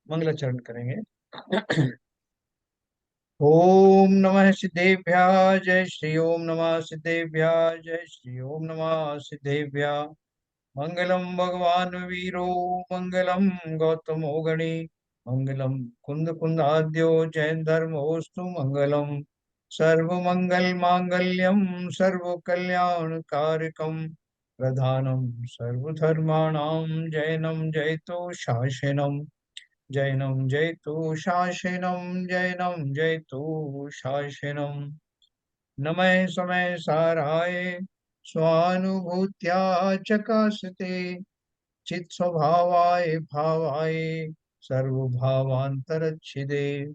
मंगलाचरण करेंगे। ओम नमः सिद्धेभ्यः जय श्री ओम नमः सिद्धेभ्यः जय श्री ओम नमः सिद्धेभ्यः। मंगलम भगवान वीरो मंगलम गौतमो गणी मंगलम कुंद कुंदाद्यो जैन धर्मोस्तु मंगलम सर्व मंगल मांगल्यम सर्व कल्याण कारकम प्रधानम सर्वधर्माणां जैनम जयतो शासनम जैनम जयतु शासनम जैनम जयतु शासनम। नमः समय साराय स्वानुभूत्या चकासते चित स्वभावाय भावाय सर्वभावांतरच्छिदे।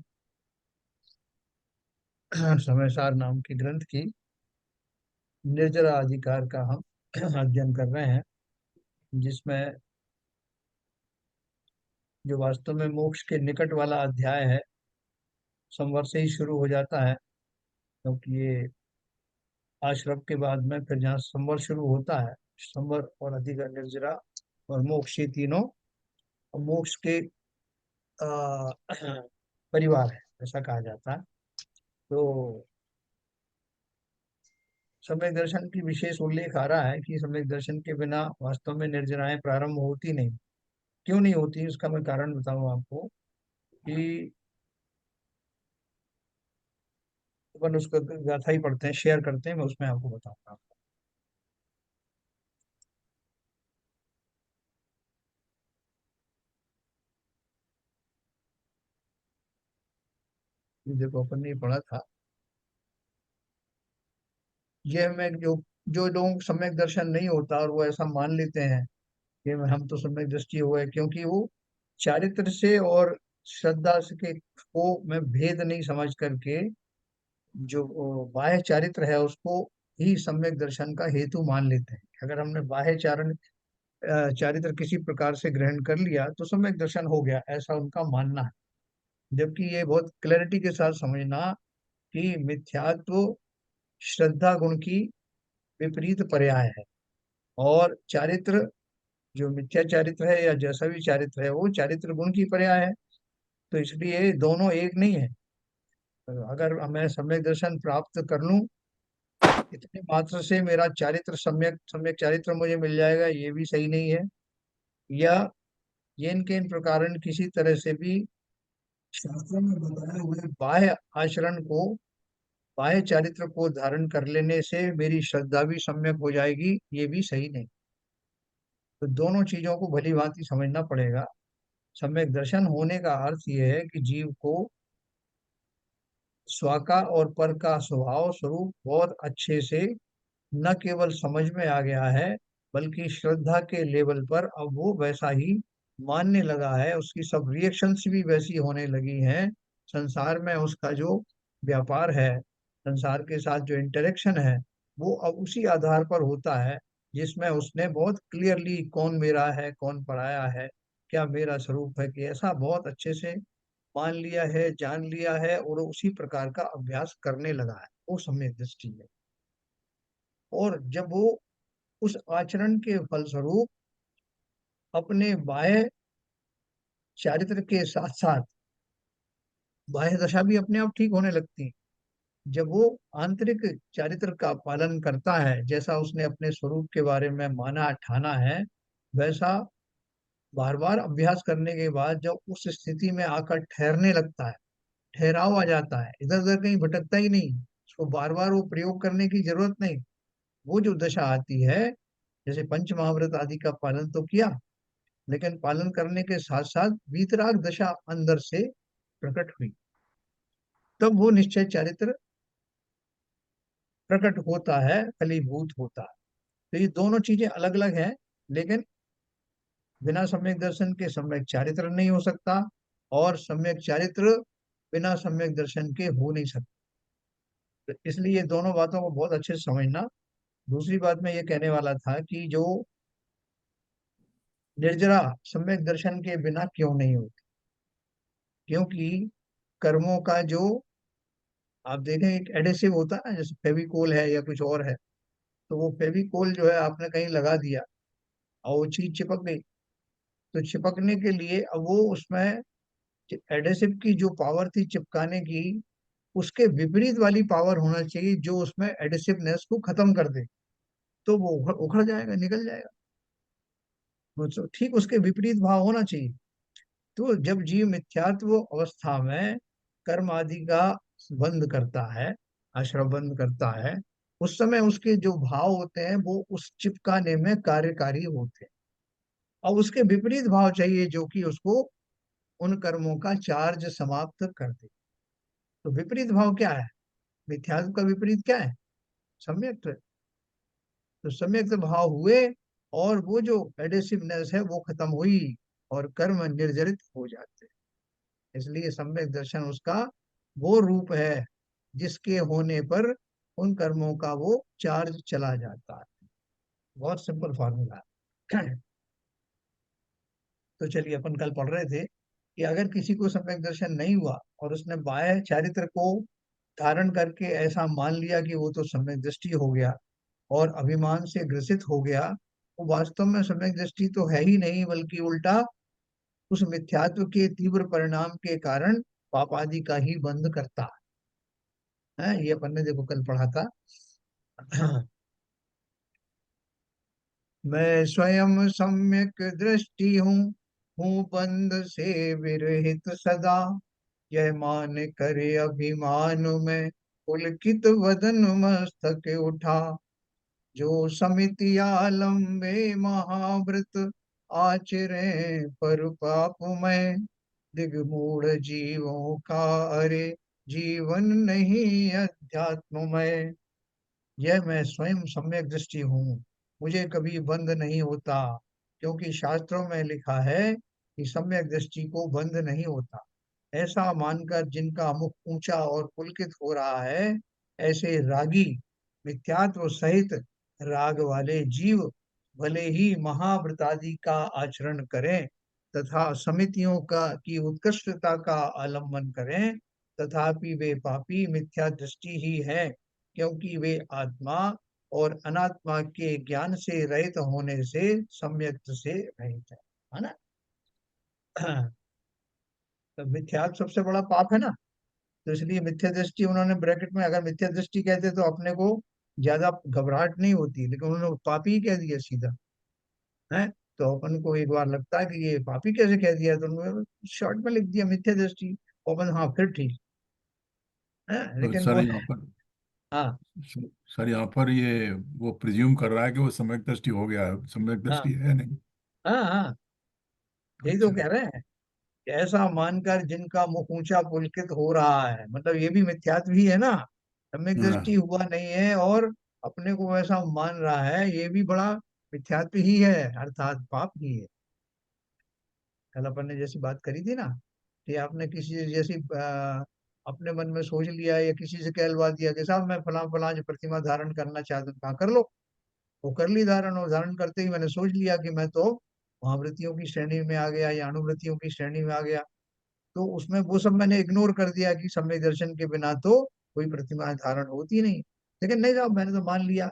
समय सार नाम के ग्रंथ की निर्जरा अधिकार का हम अध्ययन कर रहे हैं, जिसमें जो वास्तव में मोक्ष के निकट वाला अध्याय है संवर से ही शुरू हो जाता है, क्योंकि ये आश्रम के बाद में फिर जहाँ संवर शुरू होता है, संवर और अधिकार निर्जरा और मोक्ष, ये तीनों मोक्ष के आ, परिवार है, ऐसा कहा जाता है। तो सम्यक दर्शन की विशेष उल्लेख आ रहा है कि सम्यक दर्शन के बिना वास्तव में निर्जराएं प्रारंभ होती नहीं। क्यों नहीं होती, इसका मैं कारण बताऊं आपको कि अपन उसका गाथा ही पढ़ते हैं, शेयर करते हैं, मैं उसमें आपको बताऊंगा। ये देखो, अपन ने ये पढ़ा था। ये मैं जो जो लोग सम्यक दर्शन नहीं होता और वो ऐसा मान लेते हैं कि हम तो सम्यक दृष्टि हुए, क्योंकि वो चारित्र से और श्रद्धा से के को में भेद नहीं समझ करके जो बाह्य चारित्र है उसको ही सम्यक दर्शन का हेतु मान लेते हैं। अगर हमने बाह्य चारित्र किसी प्रकार से ग्रहण कर लिया तो सम्यक दर्शन हो गया, ऐसा उनका मानना है। जबकि ये बहुत क्लैरिटी के साथ समझना कि मिथ्यात्व श्रद्धा गुण की विपरीत पर्याय है, और चारित्र जो मिथ्या चारित्र है या जैसा भी चारित्र है वो चारित्र गुण की पर्याय है। तो इसलिए दोनों एक नहीं है। तो अगर मैं सम्यक दर्शन प्राप्त कर लूं, इतने मात्र से मेरा चारित्र सम्यक सम्यक चारित्र मुझे मिल जाएगा, ये भी सही नहीं है। या ये इनके इन प्रकार किसी तरह से भी शास्त्रों में बताए हुए बाह्य आचरण को, बाह्य चारित्र को धारण कर लेने से मेरी श्रद्धा भी सम्यक हो जाएगी, ये भी सही नहीं। तो दोनों चीजों को भली भांति समझना पड़ेगा। सम्यक दर्शन होने का अर्थ यह है कि जीव को स्व का और पर का स्वभाव स्वरूप बहुत अच्छे से न केवल समझ में आ गया है, बल्कि श्रद्धा के लेवल पर अब वो वैसा ही मानने लगा है। उसकी सब रिएक्शंस भी वैसी होने लगी हैं। संसार में उसका जो व्यापार है, संसार के साथ जो इंटरेक्शन है, वो अब उसी आधार पर होता है जिसमें उसने बहुत क्लियरली कौन मेरा है कौन पराया है, क्या मेरा स्वरूप है, कि ऐसा बहुत अच्छे से मान लिया है, जान लिया है, और उसी प्रकार का अभ्यास करने लगा है। वो सम्यक दृष्टि है। और जब वो उस आचरण के फलस्वरूप अपने बाह्य चारित्र के साथ साथ बाह्य दशा भी अपने आप ठीक होने लगती है। जब वो आंतरिक चारित्र का पालन करता है, जैसा उसने अपने स्वरूप के बारे में माना ठाना है, वैसा बार बार अभ्यास करने के बाद जब उस स्थिति में आकर ठहरने लगता है, ठहराव आ जाता है, इधर उधर कहीं भटकता ही नहीं, उसको बार बार वो प्रयोग करने की जरूरत नहीं। वो जो दशा आती है, जैसे पंच महाव्रत आदि का पालन तो किया, लेकिन पालन करने के साथ साथ वीतराग दशा अंदर से प्रकट हुई, तब वो निश्चय चारित्र प्रकट होता है, फलीभूत होता है। तो ये दोनों चीजें अलग अलग हैं, लेकिन बिना सम्यक दर्शन के सम्यक चारित्र नहीं हो सकता, और सम्यक चारित्र बिना सम्यक दर्शन के हो नहीं सकता। तो इसलिए ये दोनों बातों को बहुत अच्छे से समझना। दूसरी बात मैं ये कहने वाला था कि जो निर्जरा सम्यक दर्शन के बिना क्यों नहीं होती, क्योंकि कर्मों का जो, आप देखें, एक एडेसिव होता है ना, जैसे फेविकोल है या कुछ और है, तो वो फेविकोल जो है आपने कहीं लगा दिया और वो चीज चिपक गई, तो चिपकने के लिए अब वो उसमें एडेसिव की जो पावर थी चिपकाने की, उसके विपरीत वाली पावर होना चाहिए जो उसमें एडिसिवनेस को खत्म कर दे, तो वो उखड़ जाएगा, निकल जाएगा। तो ठीक उसके विपरीत भाव होना चाहिए। तो जब जीव मिथ्यात्व अवस्था में कर्म आदि का बंद करता है, आश्रम बंद करता है, उस समय उसके जो भाव होते हैं वो उस चिपकाने में कार्यकारी होते हैं। और उसके विपरीत भाव चाहिए जो कि उसको उन कर्मों का चार्ज समाप्त कर दे। तो विपरीत भाव क्या है? मिथ्यात्व का विपरीत क्या है? सम्यक। तो सम्यक भाव हुए और वो जो एडेसिवनेस है वो खत्म हुई और कर्म निर्जरित हो जाते हैं। इसलिए सम्यक दर्शन उसका वो रूप है जिसके होने पर उन कर्मों का वो चार्ज चला जाता है। बहुत सिंपल फॉर्मूला है। तो चलिए, अपन कल पढ़ रहे थे कि अगर किसी को सम्यक दर्शन नहीं हुआ और उसने बाह्य चारित्र को धारण करके ऐसा मान लिया कि वो तो सम्यक दृष्टि हो गया और अभिमान से ग्रसित हो गया, वो वास्तव में सम्यक दृष्टि तो है ही नहीं, बल्कि उल्टा उस मिथ्यात्व के तीव्र परिणाम के कारण पापादि का ही बंध करता है। ये अपन ने देखो कल पढ़ा था। मैं स्वयं सम्यक दृष्टि हूँ बंध से विरहित सदा, यह मान करे अभिमान में पुलकित वदन मस्तक उठा। जो समिति आलम्बे महाव्रत आचरे पर पापमय, दिगमूढ़ जीवों का अरे जीवन नहीं अध्यात्ममय। यह मैं स्वयं सम्यक दृष्टि हूँ, मुझे कभी बंध नहीं होता, क्योंकि शास्त्रों में लिखा है कि सम्यक दृष्टि को बंध नहीं होता। ऐसा मानकर जिनका मुख ऊंचा और पुलकित हो रहा है, ऐसे रागी मिथ्यात्व सहित राग वाले जीव भले ही महाव्रतादि का आचरण करें तथा समितियों का की उत्कृष्टता का आलंबन करें, तथापि वे पापी मिथ्या दृष्टि ही है, क्योंकि वे आत्मा और अनात्मा के ज्ञान से रहित होने से सम्यक से रहित है ना। तो मिथ्यात्व सबसे बड़ा पाप है ना। तो इसलिए मिथ्या दृष्टि उन्होंने ब्रैकेट में, अगर मिथ्या दृष्टि कहते तो अपने को ज्यादा घबराहट नहीं होती, लेकिन उन्होंने पापी ही कह दिया सीधा है। तो अपन को एक बार लगता है कि ये पापी कैसे कह दिया, तो उन्होंने शॉर्ट में लिख दिया मिथ्या दृष्टि। अपन हाँ फिर ठीक है, तो लेकिन वो सर यहाँ पर हाँ सर यहाँ पर ये वो प्रिज्यूम कर रहा है कि वो सम्यक दृष्टि हो गया है, सम्यक हाँ दृष्टि है नहीं। हाँ हाँ, यही तो अच्छा। कह रहे हैं कि ऐसा मानकर जिनका मुख ऊंचा पुलकित हो रहा है, मतलब ये भी मिथ्यात्व ही है ना। सम्यक दृष्टि हाँ। हुआ नहीं है और अपने को वैसा मान रहा है, ये भी बड़ा मिथ्यात्व ही है, अर्थात पाप ही है। कल अपन ने जैसी बात करी थी ना कि आपने किसी से जैसी अपने मन में सोच लिया या किसी से कहलवा दिया कि साहब मैं फलां फलां जो प्रतिमा धारण करना चाहता हूँ, कहा कर लो। वो कर ली धारण, और धारण करते ही मैंने सोच लिया कि मैं तो महावृत्तियों की श्रेणी में आ गया या अणुवृत्तियों की श्रेणी में आ गया। तो उसमें वो सब मैंने इग्नोर कर दिया कि सम्यक दर्शन के बिना तो कोई प्रतिमा धारण होती नहीं। लेकिन नहीं साहब, मैंने तो मान लिया।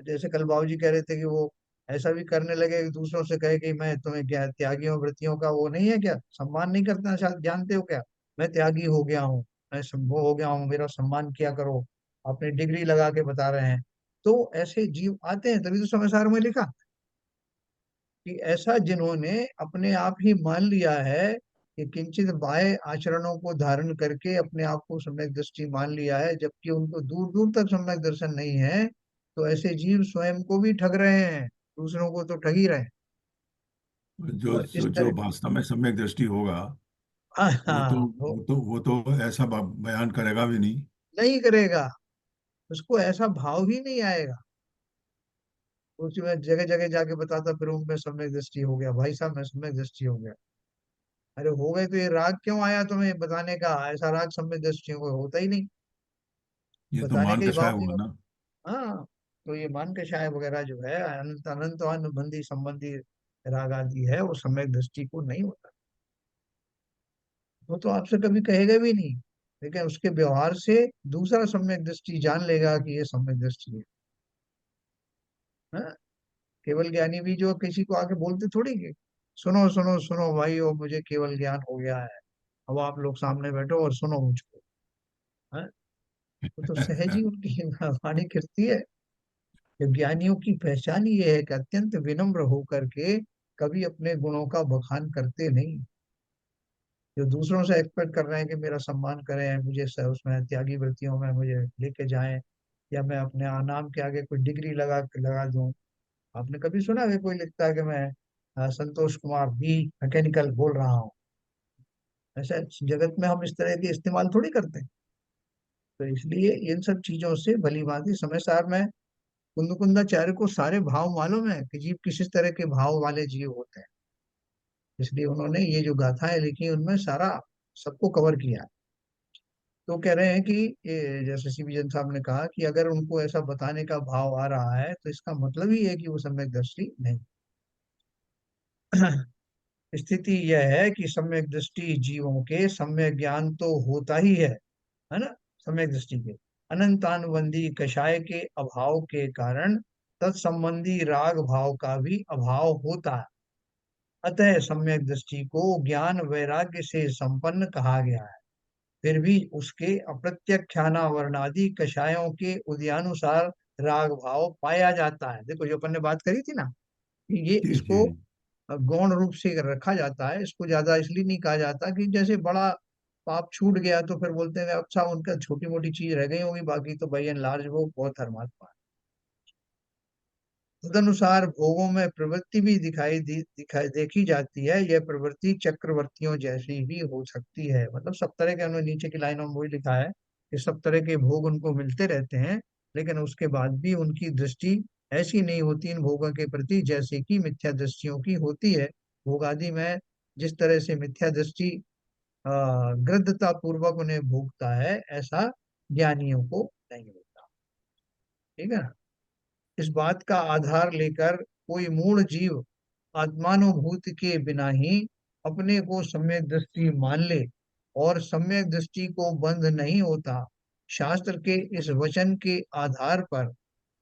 जैसे कल बाबू जी कह रहे थे कि वो ऐसा भी करने लगे कि दूसरों से कहे कि मैं तुम्हें क्या त्यागियों वृत्तियों का वो नहीं है क्या, सम्मान नहीं करता, शायद जानते हो क्या, मैं त्यागी हो गया हूँ, मैं वो हो गया हूँ, मेरा सम्मान किया करो। अपनी डिग्री लगा के बता रहे हैं। तो ऐसे जीव आते हैं, तभी तो समाचार में लिखा कि ऐसा जिन्होंने अपने आप ही मान लिया है कि किंचित बाह्य आचरणों को धारण करके अपने आप को सम्यक दृष्टि मान लिया है, जबकि उनको दूर दूर तक सम्यक दर्शन नहीं है, तो ऐसे जीव स्वयं को भी ठग रहे हैं, दूसरों को तो ठग ही रहे हैं। जो और इस जो जो तरह वास्तव में सम्यक दृष्टि होगा, वो तो हाँ वो वो तो ऐसा बयान करेगा भी नहीं। नहीं करेगा, उसको ऐसा भाव ही नहीं आएगा। उसकी मैं जगह जगह जाके बताता फिरूं मैं सम्यक दृष्टि हो गया, भाई साहब मैं सम्यक दृष्टि हो गया। अरे हो गए तो ये राग क्यों आया तुम्हें बताने का, ऐसा राग सम्यक दृष्टियों को होता ही नहीं। ये तो बताने मान का ही कषाय भाव नहीं हुआ ना। होता। हाँ, तो ये मान के शाय वगैरह जो है अनंत अनंत अनुबंधी संबंधी राग आदि है, वो सम्यक दृष्टि को नहीं होता। वो तो आपसे कभी कहेगा भी नहीं, लेकिन उसके व्यवहार से दूसरा सम्यक दृष्टि जान लेगा कि ये सम्यक दृष्टि है। हाँ? केवल ज्ञानी भी जो किसी को आके बोलते थोड़ी कि सुनो सुनो सुनो भाई, वो मुझे केवल ज्ञान हो गया है, अब आप लोग सामने बैठो और सुनो मुझको। हैं? तो सहज ही उनकी वाणी गिरती है कि ज्ञानियों की पहचान ये है कि अत्यंत विनम्र होकर के कभी अपने गुणों का बखान करते नहीं। जो दूसरों से एक्सपेक्ट कर रहे हैं कि मेरा सम्मान करें, मुझे उसमें त्यागी वृत्तियों में मुझे लेके जाएं, या मैं अपने नाम के आगे कोई डिग्री लगा लगा दूं। आपने कभी सुना है कोई लिखता है कि मैं संतोष कुमार बी मैकेनिकल बोल रहा हूँ? ऐसा जगत में हम इस तरह के इस्तेमाल थोड़ी करते हैं। तो इसलिए इन सब चीजों से भली भांति समय सार में कुंदकुंदाचार्य को सारे भाव मालूम है कि जीव किस तरह के भाव वाले जीव होते हैं। इसलिए उन्होंने ये जो गाथाएं लिखी उनमें सारा सबको कवर किया है। तो कह रहे हैं कि ये जैसे सीबी जन साहब ने कहा कि अगर उनको ऐसा बताने का भाव आ रहा है तो इसका मतलब ही है कि वो सम्यक दृष्टि नहीं। स्थिति यह है कि सम्यक दृष्टि जीवों के सम्यक ज्ञान तो होता ही है ना। सम्यक दृष्टि के अनंतानुबंधी कषाय के अभाव के कारण तत्संबंधी राग भाव का भी अभाव होता है। अतः सम्यक दृष्टि को ज्ञान वैराग्य से संपन्न कहा गया है। फिर भी उसके अप्रत्यक्षाना वर्णादि कषायों के उदयानुसार राग भाव पाया जाता है। देखो जो अपन ने बात करी थी ना कि ये जी जी। इसको गौण रूप से रखा जाता है, इसको ज्यादा इसलिए नहीं कहा जाता कि जैसे बड़ा पाप छूट गया तो फिर बोलते हैं अच्छा उनका छोटी मोटी चीज रह गई होगी, बाकी तो बाई एंड लार्ज वो बहुत धर्मात्मा है। तदनुसार भोगों में प्रवृत्ति भी दिखाई देखी जाती है। यह प्रवृत्ति चक्रवर्तियों जैसी ही हो सकती है। मतलब सब तरह के, उन्होंने नीचे की लाइनों में वही लिखा है कि सब तरह के भोग उनको मिलते रहते हैं, लेकिन उसके बाद भी उनकी दृष्टि ऐसी नहीं होती इन भोगों के प्रति जैसे कि मिथ्या दृष्टियों की होती है। भोग आदि में जिस तरह से मिथ्या दृष्टि गृद्धता पूर्वक उन्हें भोगता है, ऐसा ज्ञानियों को नहीं होता। ठीक है ना। इस बात का आधार लेकर कोई मूढ़ जीव आत्मानुभूति के बिना ही अपने को सम्यक दृष्टि मान ले और सम्यक दृष्टि को बंध नहीं होता। शास्त्र के इस वचन के आधार पर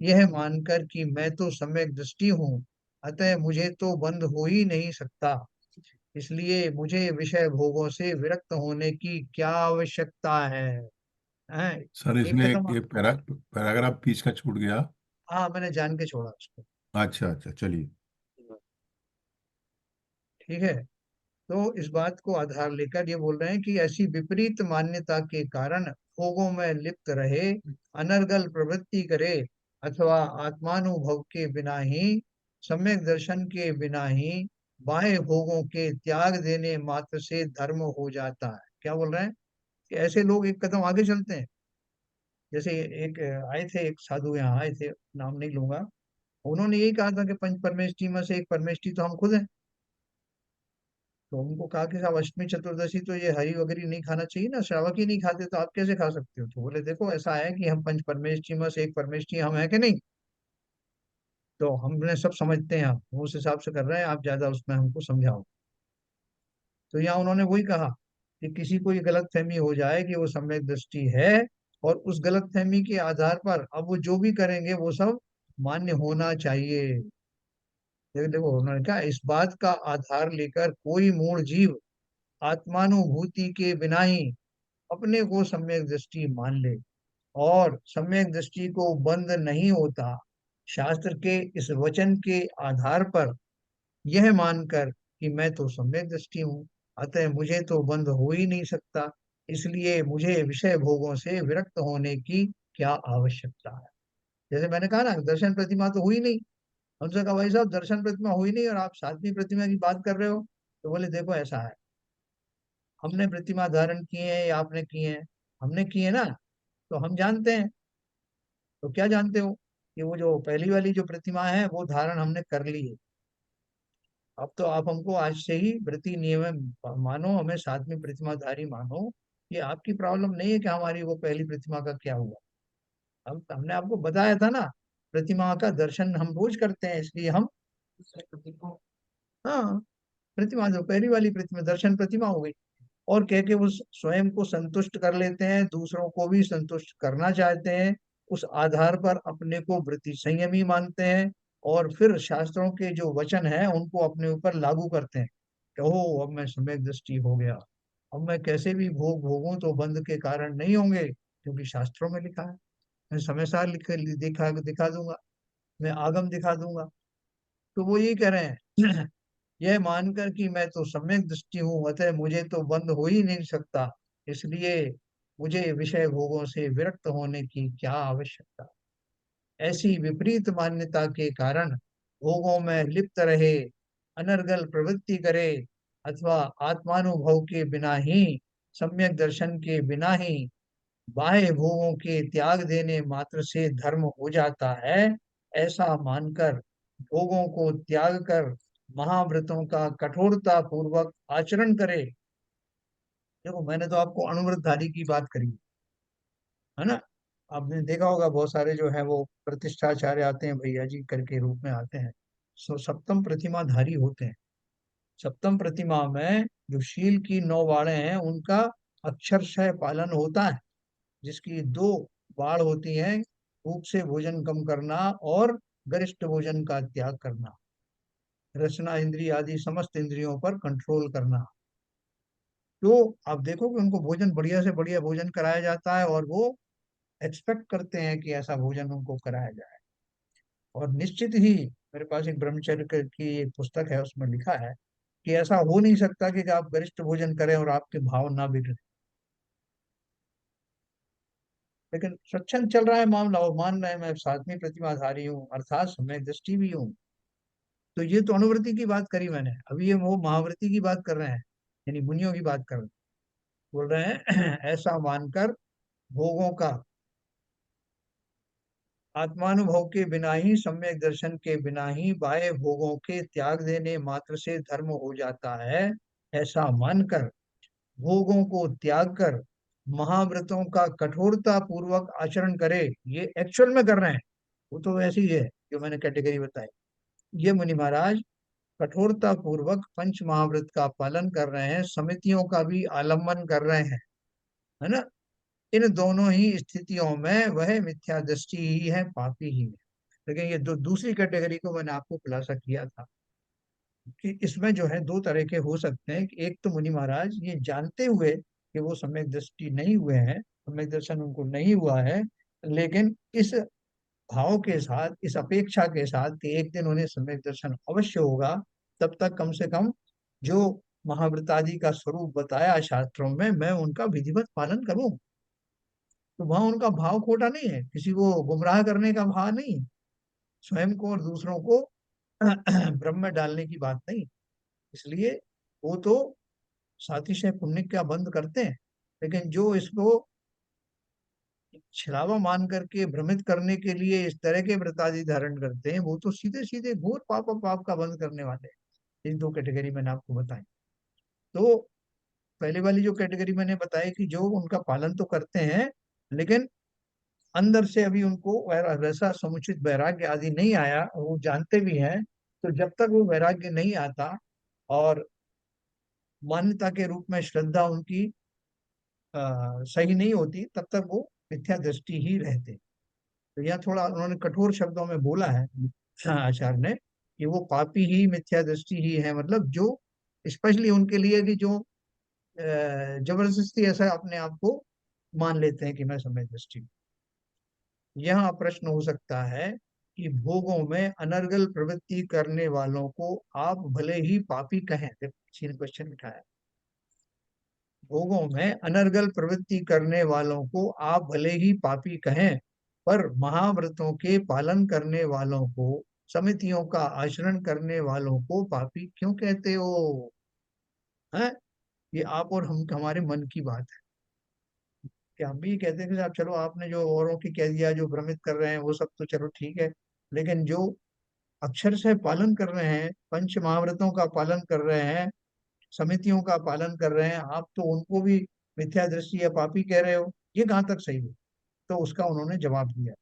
यह मानकर कि मैं तो सम्यक दृष्टि हूँ, अतः मुझे तो बंध हो ही नहीं सकता, इसलिए मुझे विषय भोगों से विरक्त होने की क्या आवश्यकता है। हैं? सर एक इसमें कदम एक पैराग्राफ बीच का छूट गया। हाँ मैंने जान के छोड़ा उसको। अच्छा अच्छा, चलिए। ठीक है। तो इस बात को आधार लेकर ये बोल रहे हैं कि ऐसी विपरीत मान्यता के कारण भोगों में लिप्त रहे, अनर्गल प्रवृत्ति करे, अथवा आत्मानुभव के बिना ही, सम्यक दर्शन के बिना ही बाह्य भोगों के त्याग देने मात्र से धर्म हो जाता है। क्या बोल रहे हैं कि ऐसे लोग एक कदम आगे चलते हैं। जैसे एक आए थे, एक साधु यहाँ आए थे, नाम नहीं लूंगा। उन्होंने यही कहा था कि पंच परमेष्टि में से एक परमेष्टि तो हम खुद हैं। तो उनको कहा कि साहब अष्टमी चतुर्दशी तो ये हरी वगैरह नहीं खाना चाहिए ना, श्रावक ही नहीं खाते तो आप कैसे खा सकते हो? तो बोले देखो ऐसा है कि हम पंच परमेष्टि में से एक परमेष्टि हम है कि नहीं, तो हमने सब समझते हैं, हम उस हिसाब से कर रहे हैं, आप ज्यादा उसमें हमको समझाओ। तो यहाँ उन्होंने वही कहा कि किसी को ये गलत फहमी हो जाए कि वो सम्यक दृष्टि है, और उस गलत फहमी के आधार पर अब वो जो भी करेंगे वो सब मान्य होना चाहिए। देखो देखो उन्होंने कहा इस बात का आधार लेकर कोई मूढ़ जीव आत्मानुभूति के बिना ही अपने को सम्यक दृष्टि मान ले और सम्यक दृष्टि को बंद नहीं होता। शास्त्र के इस वचन के आधार पर यह मानकर कि मैं तो सम्यक दृष्टि हूँ, अतः मुझे तो बंद हो ही नहीं सकता, इसलिए मुझे विषय भोगों से विरक्त होने की क्या आवश्यकता है। जैसे मैंने कहा ना दर्शन प्रतिमा तो हुई नहीं। उनसे कहा भाई साहब दर्शन प्रतिमा हुई नहीं और आप सातवीं प्रतिमा की बात कर रहे हो? तो बोले देखो ऐसा है, हमने प्रतिमा धारण किए हैं या आपने किए हैं? हमने किए ना, तो हम जानते हैं। तो क्या जानते हो कि वो जो पहली वाली जो प्रतिमा है वो धारण हमने कर ली है। अब तो आप हमको आज से ही व्रती नियम मानो, हमें सातवीं प्रतिमाधारी मानो। ये आपकी प्रॉब्लम नहीं है कि हमारी वो पहली प्रतिमा का क्या हुआ। हम हमने आपको बताया था ना, प्रतिमा का दर्शन हम रोज करते हैं, इसलिए हम हाँ प्रतिमा जो पहली वाली प्रतिमा दर्शन प्रतिमा हो गई। और कह के वो स्वयं को संतुष्ट कर लेते हैं, दूसरों को भी संतुष्ट करना चाहते हैं। उस आधार पर अपने को वृत्ति संयमी मानते हैं और फिर शास्त्रों के जो वचन हैं उनको अपने ऊपर लागू करते हैं कि ओ अब मैं सम्यक दृष्टि हो गया, अब मैं कैसे भी भोग भोगूं तो बंध के कारण नहीं होंगे, क्योंकि शास्त्रों में लिखा है। मैं समय सार लिख दिखा दिखा दूंगा, मैं आगम दिखा दूंगा। तो वो ये कह रहे हैं यह मानकर कि मैं तो सम्यक दृष्टि हूँ, अतः मुझे तो बंध हो ही नहीं सकता, इसलिए मुझे विषय भोगों से विरक्त होने की क्या आवश्यकता। ऐसी विपरीत मान्यता के कारण भोगों में लिप्त रहे, अनर्गल प्रवृत्ति करे, अथवा आत्मानुभव के बिना ही, सम्यक दर्शन के बिना ही बाह्य भोगों के त्याग देने मात्र से धर्म हो जाता है, ऐसा मानकर भोगों को त्याग कर महाव्रतों का कठोरता पूर्वक आचरण करे। देखो मैंने तो आपको अनुव्रतधारी की बात करी है ना। आपने देखा होगा बहुत सारे जो है वो प्रतिष्ठाचार्य आते हैं, भैया जी करके रूप में आते हैं, सप्तम प्रतिमाधारी होते हैं। सप्तम प्रतिमा में जो शील की 9 बाड़ें हैं उनका अक्षरशः पालन होता है, जिसकी 2 बाड़ होती हैं, भूख से भोजन कम करना और गरिष्ठ भोजन का त्याग करना, रसना इंद्रिय आदि समस्त इंद्रियों पर कंट्रोल करना। तो आप देखो कि उनको भोजन बढ़िया से बढ़िया भोजन कराया जाता है, और वो एक्सपेक्ट करते हैं कि ऐसा भोजन उनको कराया जाए। और निश्चित ही मेरे पास एक ब्रह्मचर्य की एक पुस्तक है, उसमें लिखा है कि ऐसा हो नहीं सकता कि आप गरिष्ठ भोजन करें और आपके भाव ना बिगड़े। लेकिन स्वच्छंद चल रहा है मामला, और मान रहे हैं मैं सातवीं प्रतिमाधारी हूँ, अर्थात समय दृष्टि भी हूँ। तो ये तो अनुवृत्ति की बात करी मैंने, अभी ये वो महावृत्ति की बात कर रहे हैं, यानी मुनियों की बात कर रहे हैं। बोल रहे हैं ऐसा मानकर भोगों का आत्मानुभव के बिना ही, सम्यक दर्शन के बिना ही बाह्य भोगों के त्याग देने मात्र से धर्म हो जाता है, ऐसा मानकर भोगों को त्याग कर महाव्रतों का कठोरता पूर्वक आचरण करे। ये एक्चुअल में कर रहे हैं, वो तो वैसे ही है जो मैंने कैटेगरी बताई। ये मुनि महाराज कठोरता पूर्वक पंच महाव्रत का पालन कर रहे हैं, समितियों का भी आलम्बन कर रहे हैं, है ना। इन दोनों ही स्थितियों में वह मिथ्या दृष्टि ही है, पापी ही है। लेकिन ये दूसरी कैटेगरी को मैंने आपको खुलासा किया था कि इसमें जो है 2 तरह के हो सकते हैं, कि एक तो मुनि महाराज ये जानते हुए कि वो सम्यक दृष्टि नहीं हुए हैं, सम्यक दर्शन उनको नहीं हुआ है, लेकिन इस भाव के साथ, इस अपेक्षा के साथ कि एक दिन उन्हें सम्यक दर्शन अवश्य होगा, तब तक कम से कम जो महाव्रतादि का स्वरूप बताया शास्त्रों में, मैं उनका विधिवत पालन करूं। तो वहां उनका भाव खोटा नहीं है, किसी को गुमराह करने का भाव नहीं, स्वयं को और दूसरों को भ्रम में डालने की बात नहीं। इसलिए वो तो सातिशय पुण्य का बंद करते हैं, लेकिन जो इसको छलावा मान करके भ्रमित करने के लिए इस तरह के व्रत आदि धारण करते हैं, वो तो सीधे सीधे घोर पाप और पाप का बंद करने वाले हैं। इन 2 कैटेगरी मैंने आपको बताई। तो पहले वाली जो कैटेगरी मैंने बताई कि जो उनका पालन तो करते हैं, लेकिन अंदर से अभी उनको वैसा समुचित वैराग्य आदि नहीं आया, वो जानते भी हैं। तो जब तक वो वैराग्य नहीं आता और मान्यता के रूप में श्रद्धा उनकी सही नहीं होती, तब तक वो मिथ्या दृष्टि ही रहते। तो यह थोड़ा उन्होंने कठोर शब्दों में बोला है, आचार्य ने, कि वो पापी ही मिथ्या दृष्टि ही है, मतलब जो स्पेशली उनके लिए कि जो जबरदस्ती ऐसा अपने आप को मान लेते हैं कि मैं समय दृष्टि हूं। यहाँ प्रश्न हो सकता है कि भोगों में अनर्गल प्रवृत्ति करने वालों को आप भले ही पापी कहें, क्वेश्चन लिखा है, भोगों में अनर्गल प्रवृत्ति करने वालों को आप भले ही पापी कहें, पर महाव्रतों के पालन करने वालों को, समितियों का आचरण करने वालों को पापी क्यों कहते हो? हैं? ये आप और हम, हमारे मन की बात है कि हम भी कहते हैं कि साहब चलो आपने जो औरों की कह दिया, जो भ्रमित कर रहे हैं वो सब तो चलो ठीक है, लेकिन जो अक्षर से पालन कर रहे हैं, पंच महाव्रतों का पालन कर रहे हैं, समितियों का पालन कर रहे हैं, आप तो उनको भी मिथ्या दृष्टि या पापी कह रहे हो, ये कहाँ तक सही है? तो उसका उन्होंने जवाब दिया,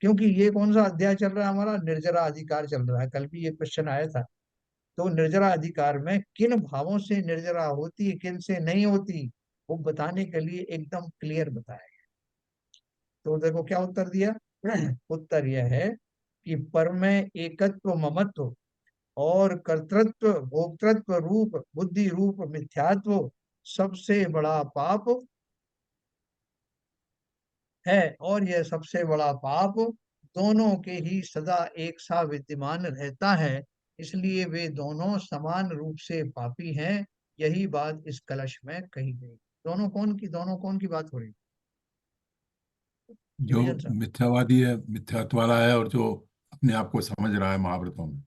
क्योंकि ये कौन सा अध्याय चल रहा है हमारा, निर्जरा अधिकार चल रहा है, कल भी ये क्वेश्चन आया था। तो निर्जरा अधिकार में किन भावों से निर्जरा होती है, किन से नहीं होती, वो बताने के लिए एकदम क्लियर बताया। तो देखो क्या उत्तर दिया। उत्तर यह है कि पर में एकत्व ममत्व और कर्तृत्व भोक्तृत्व रूप बुद्धि रूप मिथ्यात्व सबसे बड़ा पाप है, और यह सबसे बड़ा पाप दोनों के ही सदा एक सा विद्यमान रहता है, इसलिए वे दोनों समान रूप से पापी हैं। यही बात इस कलश में कही गई। दोनों कौन की बात हो रही? जो डिवीजन सा। मिथ्यावादी है, मिथ्यात्व वाला है, और जो अपने आप को समझ रहा है महाव्रतों में।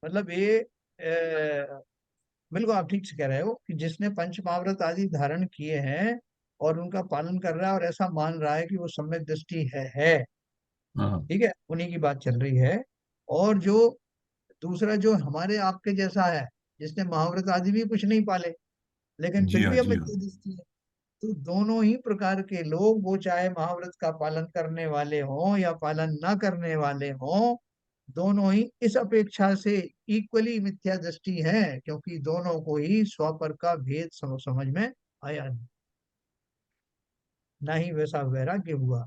मतलब ये बिल्कुल आप ठीक से कह रहे हो कि जिसने पंच महाव्रत आदि धारण किए हैं और उनका पालन कर रहा है और ऐसा मान रहा है कि वो सम्यक दृष्टि है, हाँ। ठीक है, उन्हीं की बात चल रही है। और जो दूसरा जो हमारे आपके जैसा है, जिसने महाव्रत आदि भी कुछ नहीं पाले लेकिन जी फिर हाँ, भी जी अमित हाँ। दृष्टि है, तो दोनों ही प्रकार के लोग, वो चाहे महाव्रत का पालन करने वाले हों या पालन न करने वाले हों, दोनों ही इस अपेक्षा से इक्वली मिथ्या दृष्टि है, क्योंकि दोनों को ही स्वपर का भेद समझ में आया नहीं, ना ही वैसा वैराग्य हुआ।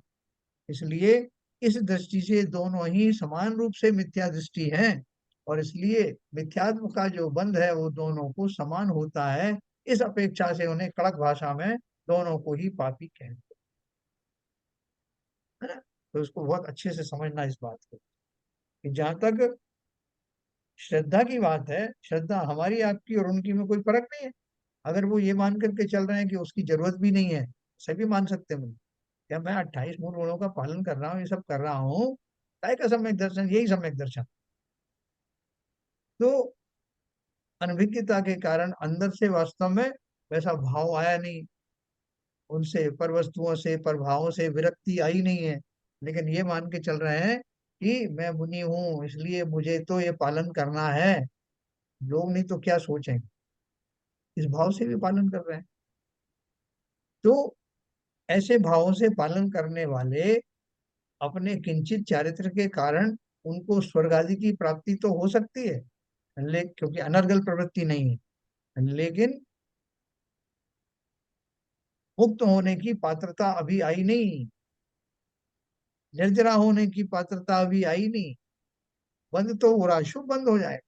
इसलिए इस दृष्टि से दोनों ही समान रूप से मिथ्या दृष्टि हैं, और इसलिए मिथ्यात्व का जो बंध है वो दोनों को समान होता है। इस अपेक्षा से उन्हें कड़क भाषा में दोनों को ही पापी कहते हैं, है ना। तो इसको बहुत अच्छे से समझना इस बात को, कि जहां तक श्रद्धा की बात है, श्रद्धा हमारी आपकी और उनकी में कोई फर्क नहीं है। अगर वो ये मान करके चल रहे हैं कि उसकी जरूरत भी नहीं है, सभी मान सकते हैं। मुझे क्या, मैं 28 मूल गुणों का पालन कर रहा हूँ, ये सब कर रहा हूँ, काय का सम्यक दर्शन, यही सम्यक दर्शन। तो अनभिज्ञता के कारण अंदर से वास्तव में वैसा भाव आया नहीं, उनसे पर वस्तुओं से पर भावों से विरक्ति आई नहीं है, लेकिन ये मान के चल रहे हैं कि मैं मुनि हूँ इसलिए मुझे तो ये पालन करना है, लोग नहीं तो क्या सोचेंगे, इस भाव से भी पालन कर रहे हैं। तो ऐसे भावों से पालन करने वाले अपने किंचित चारित्र के कारण उनको स्वर्ग आदि की प्राप्ति तो हो सकती है, क्योंकि अनर्गल प्रवृत्ति नहीं है, लेकिन मुक्त होने की पात्रता अभी आई नहीं, निर्जरा होने की पात्रता अभी आई नहीं। बंद तो हो रहा, शुभ बंद हो जाए।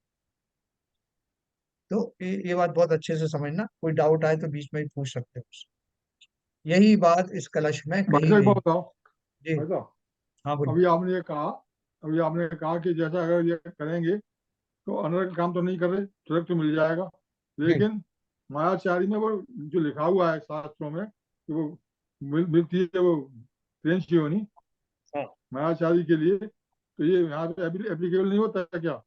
तो ये बात बहुत अच्छे से समझना, कोई डाउट आए तो बीच में ही पूछ सकते हो उससे। यही बात इस कलश में भाई कही साहब एक गई। बात बताओ। जी। भाई साहब, हाँ बोलिए। अभी आपने ये कहा अभी आपने कहा कि जैसा अगर ये करेंगे तो अनर्गल काम तो नहीं कर रहे, स्वर्ग तो मिल जाएगा। जी। लेकिन मायाचारी में वो जो लिखा हुआ है शास्त्रों में कि वो मिलती है वो प्रेंस योनि हाँ। मायाचारी के लिए, तो ये यहाँ पे एप्लीकेबल नहीं होता है क्या?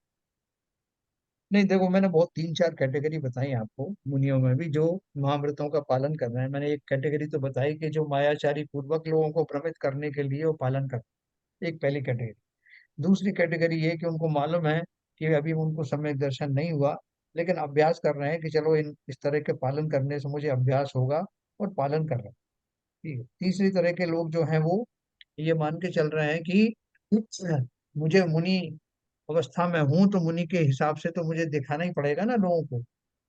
नहीं देखो, मैंने बहुत 3 4 कैटेगरी बताई आपको मुनियों में भी जो महाव्रतों का पालन कर रहे हैं। मैंने एक कैटेगरी तो बताई कि जो मायाचारी पूर्वक लोगों को भ्रमित करने के लिए वो पालन कर, एक पहली कैटेगरी। दूसरी कैटेगरी ये कि उनको मालूम है कि अभी उनको सम्यक दर्शन नहीं हुआ, लेकिन अभ्यास कर रहे हैं कि चलो इन इस तरह के पालन करने से मुझे अभ्यास होगा, और पालन कर रहे हैं। ठीक है। तीसरी तरह के लोग जो हैं वो ये मान के चल रहे हैं कि मुझे मुनि अवस्था में हूं, तो मुनि के हिसाब से तो मुझे दिखाना ही पड़ेगा ना लोगों को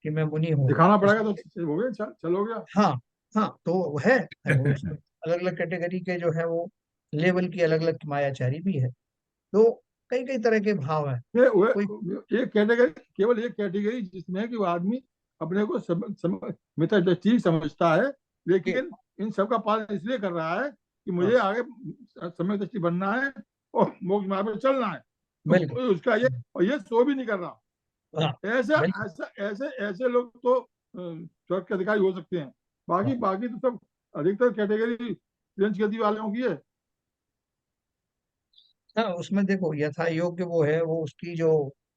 कि मैं मुनि हूँ। दिखाना पड़ेगा तो हो गया, चल हो गया। हाँ। हाँ तो वो है, वो उसमें अलग अलग कैटेगरी के जो है वो लेवल की अलग अलग मायाचारी भी है। तो कई कई तरह के भाव हैं। कोई एक कैटेगरी, केवल एक कैटेगरी जिसमें कि वो आदमी अपने को मित्र दृष्टि समझता है, के लेकिन इन सब का पालन इसलिए कर रहा है कि हाँ मुझे आगे सम्यक दृष्टि बनना है और मोक्ष मार्ग पर चलना है। तो बिल्कुल। उसका ये, और ये सो भी नहीं कर रहा। हाँ ऐसा बिल्कुल। ऐसा ऐसे ऐसे लोग तो स्वर्ग के अधिकारी हो सकते हैं। बाकी हाँ बाकी तो सब अधिकतर कैटेगरी रेंज गति वालों की है। हाँ, उसमें देखो यथा योग्य वो है, वो उसकी जो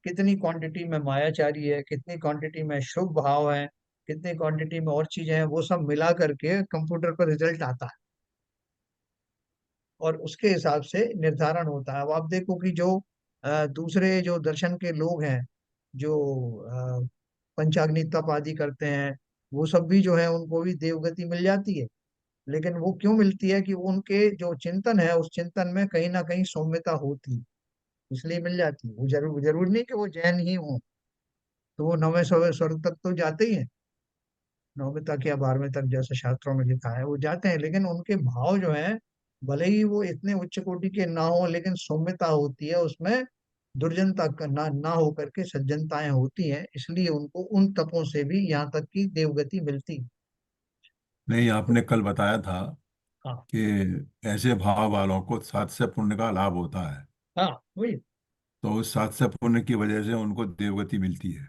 कितनी क्वांटिटी में मायाचारी है, कितनी क्वांटिटी में शुभ भाव है, कितनी क्वांटिटी में और चीजें हैं, वो सब मिला करके कंप्यूटर पर रिजल्ट आता है, और उसके हिसाब से निर्धारण होता है। अब आप देखो कि जो दूसरे जो दर्शन के लोग हैं, जो पंचाग्नि तप आदि करते हैं, वो सब भी जो है उनको भी देवगति मिल जाती है। लेकिन वो क्यों मिलती है? कि उनके जो चिंतन है उस चिंतन में कहीं ना कहीं सौम्यता होती है, इसलिए मिल जाती है। वो जरूर नहीं कि वो जैन ही हो, तो वो 9वें स्वर्ग तक तो जाते ही हैं, 9वें तक या 12वें तक जैसे शास्त्रों में लिखा है वो जाते हैं, लेकिन उनके भाव जो है भले ही वो इतने उच्च कोटि के ना हो, लेकिन सौम्यता होती है उसमें, दुर्जनता का ना हो करके सज्जनताएं होती हैं, इसलिए उनको उन तपों से भी यहाँ तक की देवगति मिलती। नहीं, तो आपने कल बताया था हाँ। कि ऐसे भाव वालों को सात से पुण्य का लाभ होता है। हाँ वही। तो उस सात से पुण्य की वजह से उनको देवगति मिलती है।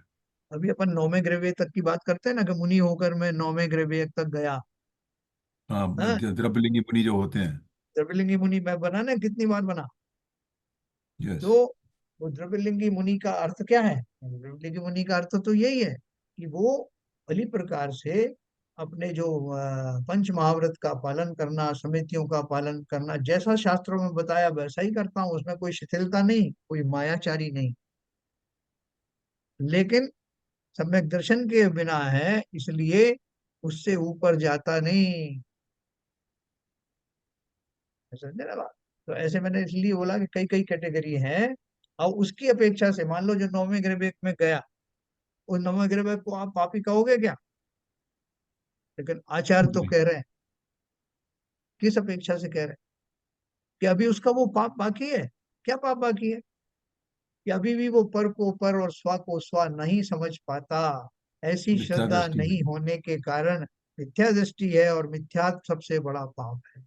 अभी अपन नौवें ग्रह तक की बात करते हैं ना, कि मुनि होकर मैं नौवें ग्रह तक गया। हाँ, हाँ। द्रव्यलिंगी मुनि जो होते हैं। द्रविलिंगी मुनि मैं बना ना, कितनी बार बना। यस। तो वो द्रविलिंगी मुनि का अर्थ क्या है? द्रविलिंगी मुनि का अर्थ तो यही है कि वो भली प्रकार से अपने जो पंच महाव्रत का पालन करना, समितियों का पालन करना, जैसा शास्त्रों में बताया वैसा ही करता हूँ, उसमें कोई शिथिलता नहीं, कोई मायाचारी नहीं। लेकिन सम्यक दर्शन के बिना है, इसलिए उससे ऊपर जाता नहीं। समझे ना बात? तो ऐसे मैंने इसलिए बोला कि कई कई कैटेगरी है। और उसकी अपेक्षा से मान लो जो नौवें ग्रह में गया, उस नौवें ग्रह को आप पापी कहोगे क्या? लेकिन आचार्य तो नहीं। कह रहे हैं, किस अपेक्षा से कह रहे हैं? कि अभी उसका वो पाप बाकी है। क्या पाप बाकी है? कि अभी भी वो पर को पर और स्वा को स्वा नहीं समझ पाता। ऐसी मिथ्या श्रद्धा दृष्टि है। नहीं होने के कारण मिथ्या दृष्टि है, और मिथ्या सबसे बड़ा पाप है।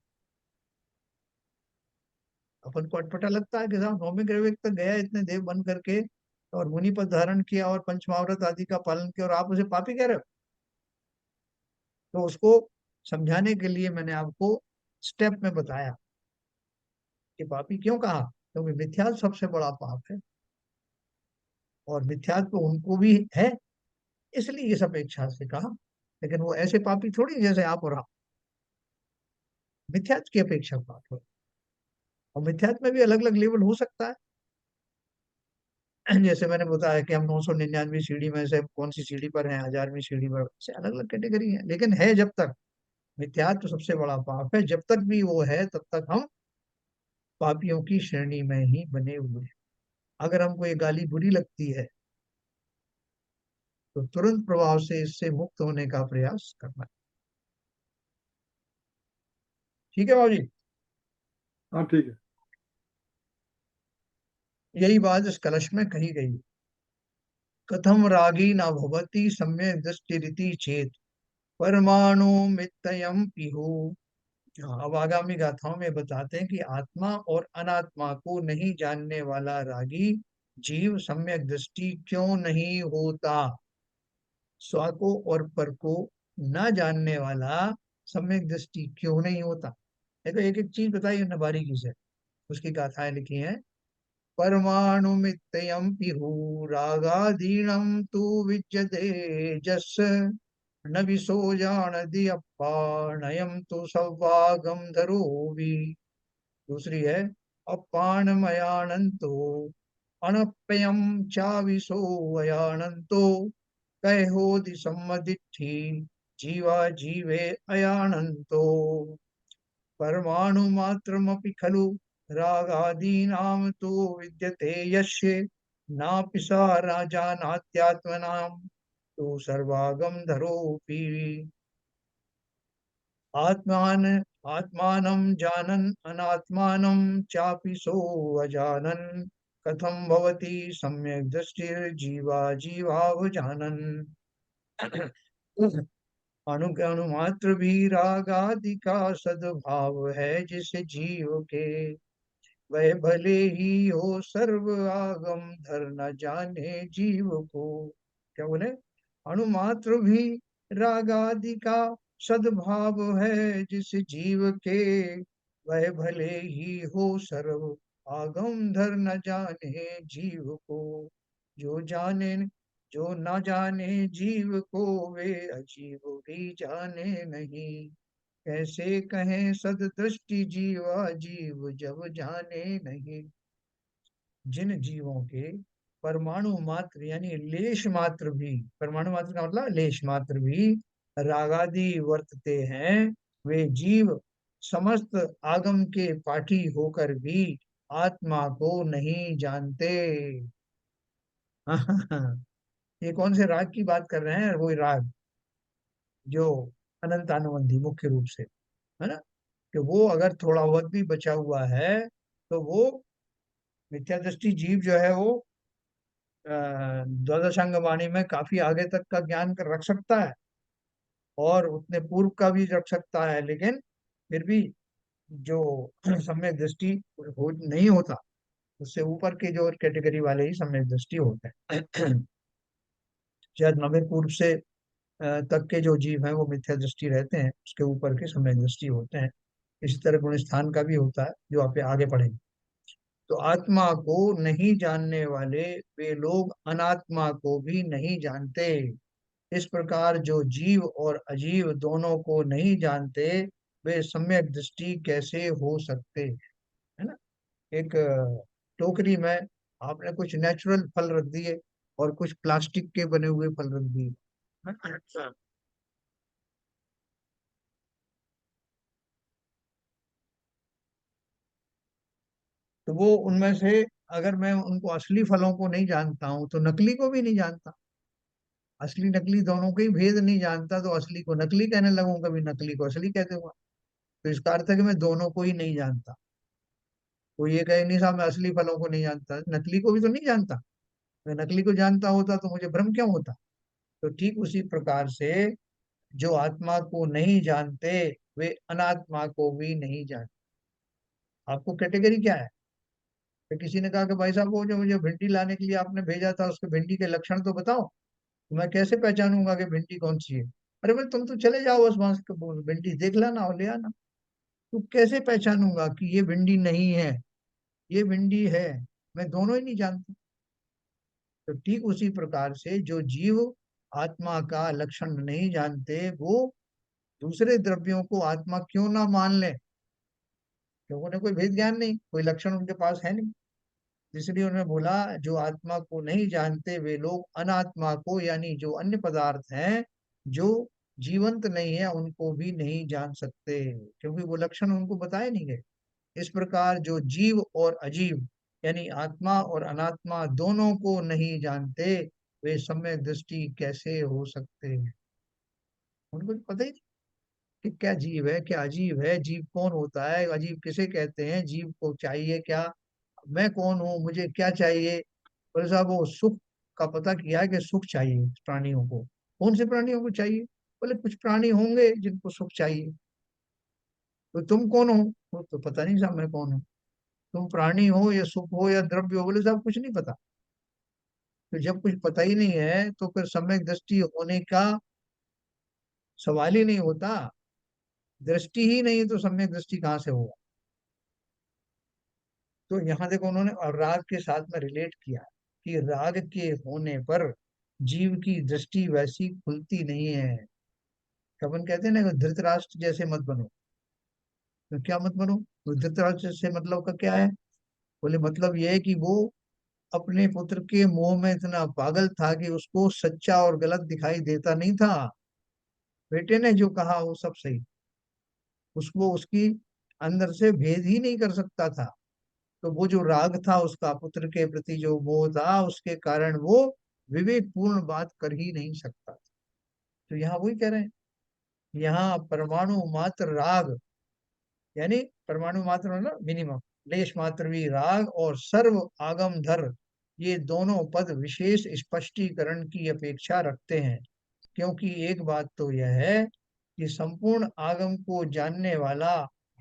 अपन को अटपटा लगता है कि साहब नौवें ग्रह तक गया इतने देव बन करके, और मुनि पद धारण किया और पंचमावृत आदि का पालन किया, और आप उसे पापी कह रहे हो। तो उसको समझाने के लिए मैंने आपको स्टेप में बताया कि पापी क्यों कहा, क्योंकि मिथ्या सबसे बड़ा पाप है, और मिथ्यात्व उनको भी है, इसलिए इस अपेक्षा से कहा। लेकिन वो ऐसे पापी थोड़ी जैसे आप और हम, मिथ्यात्व की अपेक्षा पाप है। और मिथ्यात्व में भी अलग अलग लेवल हो सकता है। जैसे मैंने बताया कि हम 999 सीढ़ी में से कौन सी सीढ़ी पर हैं, 1000वीं सीढ़ी पर से अलग अलग कैटेगरी है, लेकिन है जब तक मिथ्यात्व सबसे बड़ा पाप है, जब तक भी वो है तब तक हम पापियों की श्रेणी में ही बने हुए हैं। अगर हमको ये गाली बुरी लगती है तो तुरंत प्रभाव से इससे मुक्त होने का प्रयास करना है। ठीक है बाबू जी। हाँ ठीक है। यही बात इस कलश में कही गई। कथम रागी न भवति सम्यक दृष्टि चेत परमाणु मितयम पिहु। अब आगामी गाथाओं में बताते हैं कि आत्मा और अनात्मा को नहीं जानने वाला रागी जीव सम्यक दृष्टि क्यों नहीं होता। स्व को और पर को न जानने वाला सम्यक दृष्टि क्यों नहीं होता। देखो एक एक चीज बताइए न बारीकी से, उसकी गाथाएं लिखी हैं। परमाणु मितयम पिहु रागादीनम तु विद्यते जस न विसो जानति अपाणयम तो सौभागम धरोवि। दूसरी है अपाणमयानंतो अनप्ययम चाविसो अयानंतो कहोदि सम्मदिठी जीवा जीवे अयानंतो। परमाणु मात्रमपि खलु रागादीनां तु विद्यते यस्य नापि सा राजानात्यात्मनां तो सर्वागम धरोपि। आत्मान आत्मानं जानन् अनात्मानं चापि सोऽजानन् कथं भवति सम्यक् दृष्टिर्जीवा जीवावजानन्। अणु मात्र भी राग आदि का सद्भाव है जिस जीव के, वह भले ही हो सर्व आगम धर न जाने जीव को। क्या बोले? अणुमात्र भी राग आदि का सद्भाव है जिस जीव के, वह भले ही हो सर्व आगम धर न जाने जीव को। जो जाने जो न जाने जीव को, वे अजीव भी जाने नहीं। कैसे कहें सददृष्टि जीवा जीव जब जाने नहीं। जिन जीवों के परमाणु मात्र यानी लेश मात्र भी, परमाणु मात्र का मतलब लेश मात्र भी रागादि वर्तते हैं, वे जीव समस्त आगम के पाठी होकर भी आत्मा को नहीं जानते। ये कौन से राग की बात कर रहे हैं? वो राग जो अनंतानुबंधी मुख्य रूप से, है ना, कि वो अगर थोड़ा वक्त भी बचा हुआ है तो वो मिथ्या दृष्टि जीव जो है वो द्वादशांग वाणी में काफी आगे तक का ज्ञान रख सकता है और उतने पूर्व का भी रख सकता है, लेकिन फिर भी जो सम्यक दृष्टि नहीं होता, उससे ऊपर के जो कैटेगरी वाले ही सम्यक दृष्टि होते हैं। शायद नवे पूर्व से तक के जो जीव हैं वो मिथ्या दृष्टि रहते हैं, उसके ऊपर के सम्यक दृष्टि होते हैं। इसी तरह गुण स्थान का भी होता है, जो आप आगे पढ़ेंगे। तो आत्मा को नहीं जानने वाले वे लोग अनात्मा को भी नहीं जानते। इस प्रकार जो जीव और अजीव दोनों को नहीं जानते, वे सम्यक दृष्टि कैसे हो सकते, है ना। एक टोकरी में आपने कुछ नेचुरल फल रख दिए और कुछ प्लास्टिक के बने हुए फल रख दिए, अच्छा। तो वो उनमें से अगर मैं उनको असली फलों को नहीं जानता हूं तो नकली को भी नहीं जानता। असली नकली दोनों के ही भेद नहीं जानता, तो असली को नकली कहने लगूं, कभी नकली को असली कह दूंगा। तो इसका अर्थ है कि मैं दोनों को ही नहीं जानता। तो ये कहे नहीं साहब मैं असली फलों को नहीं जानता, नकली को भी तो नहीं जानता। मैं नकली को जानता होता तो मुझे भ्रम क्यों होता। तो ठीक उसी प्रकार से जो आत्मा को नहीं जानते, वे अनात्मा को भी नहीं जानते। आपको कैटेगरी क्या है। तो किसी ने कहा कि भाई साहब वो जो मुझे भिंडी लाने के लिए आपने भेजा था, उसके भिंडी के लक्षण तो बताओ। तो मैं कैसे पहचानूंगा कि भिंडी कौन सी है। अरे भाई तुम तो चले जाओ बस वहां से भिंडी देख लाना और ले आना। तो कैसे पहचानूंगा कि ये भिंडी नहीं है, ये भिंडी है। मैं दोनों ही नहीं जानता। तो ठीक उसी प्रकार से जो जीव आत्मा का लक्षण नहीं जानते, वो दूसरे द्रव्यों को आत्मा क्यों ना मान ले, क्योंकि उन्हें कोई भेद ज्ञान नहीं, कोई लक्षण उनके पास है नहीं। इसलिए उन्होंने बोला जो आत्मा को नहीं जानते वे लोग अनात्मा को, यानी जो अन्य पदार्थ हैं जो जीवंत नहीं है, उनको भी नहीं जान सकते, क्योंकि वो लक्षण उनको बताए नहीं गए। इस प्रकार जो जीव और अजीव, यानी आत्मा और अनात्मा दोनों को नहीं जानते, वे सम्यक दृष्टि कैसे हो सकते हैं। उनको तो पता ही नहीं कि क्या जीव है क्या अजीब है, जीव कौन होता है, अजीब किसे कहते हैं, जीव को चाहिए क्या, मैं कौन हूँ, मुझे क्या चाहिए। बोले साहब वो सुख का पता किया है कि सुख चाहिए प्राणियों को। कौन से प्राणियों को चाहिए। बोले कुछ प्राणी होंगे जिनको सुख चाहिए। तो तुम कौन हो। तो पता नहीं साहब मैं कौन हूँ। तुम प्राणी हो या सुख हो या द्रव्य हो। बोले साहब कुछ नहीं पता। तो जब कुछ पता ही नहीं है तो फिर सम्यक दृष्टि होने का सवाल ही नहीं होता। दृष्टि ही नहीं है तो सम्यक दृष्टि कहाँ से होगा। तो यहाँ देखो उन्होंने और राग के साथ में रिलेट किया कि राग के होने पर जीव की दृष्टि वैसी खुलती नहीं है। कबन कहते हैं ना कि धृतराष्ट्र जैसे मत बनो। तो क्या मत बनो। तो धृतराष्ट्र से मतलब का क्या है। बोले मतलब यह है कि वो अपने पुत्र के मोह में इतना पागल था कि उसको सच्चा और गलत दिखाई देता नहीं था। बेटे ने जो कहा वो सब सही, उसको उसकी अंदर से भेद ही नहीं कर सकता था। तो वो जो राग था उसका पुत्र के प्रति जो मोह था, उसके कारण वो विवेक पूर्ण बात कर ही नहीं सकता। तो यहाँ वही कह रहे हैं, यहाँ परमाणु मात्र राग, यानी परमाणु मात्र मतलब मिनिमम लेश मात्र भी राग और सर्व आगम धर, ये दोनों पद विशेष स्पष्टीकरण की अपेक्षा रखते हैं। क्योंकि एक बात तो यह है कि संपूर्ण आगम को जानने वाला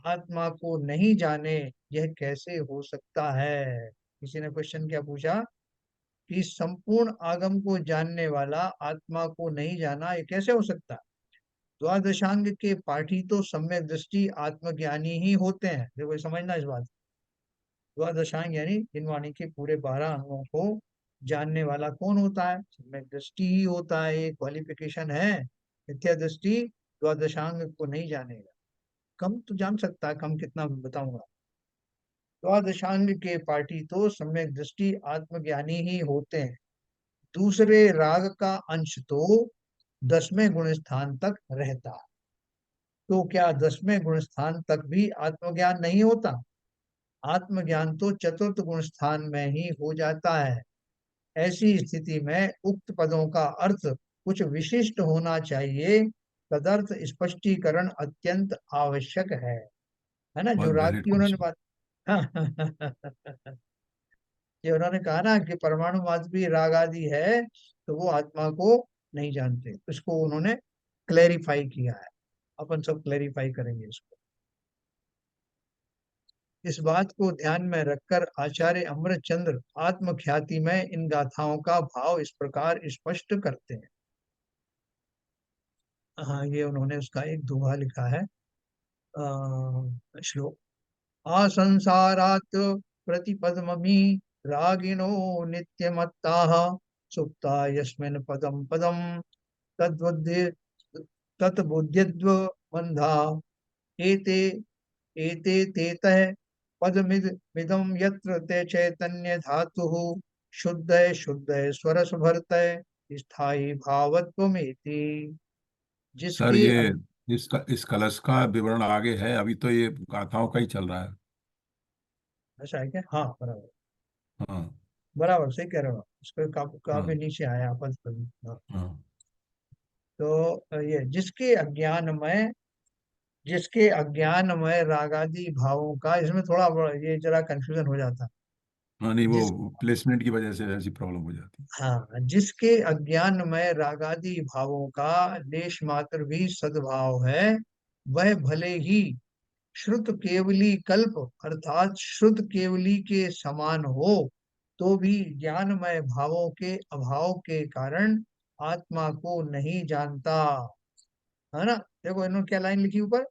आत्मा को नहीं जाने, यह कैसे हो सकता है। किसी ने क्वेश्चन क्या पूछा कि संपूर्ण आगम को जानने वाला आत्मा को नहीं जाना, ये कैसे हो सकता है। द्वादशांग के पाठी तो सम्यक दृष्टि आत्मज्ञानी ही होते हैं। देखो ये समझना इस बात। द्वादशांग यानी इन वाणी के पूरे 12 अंगों को जानने वाला कौन होता है, सम्यक दृष्टि ही होता है। ये क्वालिफिकेशन है। मिथ्या दृष्टि द्वादशांग को नहीं जानेगा। कम तो जान सकता है, कम कितना बताऊंगा। द्वादशांग के पाठी तो सम्यक दृष्टि आत्मज्ञानी ही होते हैं। दूसरे राग का अंश तो 10वें गुण स्थान तक रहता है। तो क्या 10वें गुण स्थान तक भी आत्मज्ञान नहीं होता। आत्मज्ञान तो चतुर्थ गुण स्थान में ही हो जाता है। ऐसी स्थिति में उक्त पदों का अर्थ कुछ विशिष्ट होना चाहिए। तदर्थ स्पष्टीकरण अत्यंत आवश्यक है ना। जो बहुत राग वैलिड की उन्होंने क्वेश्चन। बात ये उन्होंने कहा ना कि परमाणु मात्र भी राग आदि है तो वो आत्मा को नहीं जानते, इसको उन्होंने क्लेरिफाई किया है। अपन सब क्लेरिफाई करेंगे इसको। इस बात को ध्यान में रखकर आचार्य अमृतचंद्र आत्मख्याति में इन गाथाओं का भाव इस प्रकार स्पष्ट करते हैं। हाँ, ये उन्होंने उसका एक दोहा लिखा है, श्लोक। असंसारात् प्रतिपदममि रागिणो नित्यमत्ताः सुप्ता यस्मिन् पदं पदं तद्बुद्धि तत्बुद्ध्यध्व बन्धा एते एते तेतः पदमिदं यत्र ते चैतन्य धातुः शुद्धः शुद्धः स्वरस भरतः स्थायी भावत्वमेति। सर जिसके ये इस कलश का विवरण आगे है, अभी तो ये गाथाओं का ही चल रहा है। ऐसा है क्या? हाँ, बराबर। हाँ। बराबर सही कह रहे हो आप। उसके काफी हाँ। नीचे आया पद पर। हाँ। हाँ। तो ये जिसके अज्ञान में रागादि भावों का, इसमें थोड़ा ये जरा कंफ्यूजन हो जाता है। हाँ, नहीं जिस वो प्लेसमेंट की वजह से ऐसी प्रॉब्लम हो जाती हाँ, जिसके अज्ञान में रागादि भावों का लेश मात्र भी सद्भाव है, वह भले ही श्रुत केवली कल्प अर्थात श्रुत केवली के समान हो, तो भी ज्ञानमय भावों के अभाव के कारण आत्मा को नहीं जानता। है ना? देखो इन्होंने क्या लाइन लिखी ऊपर,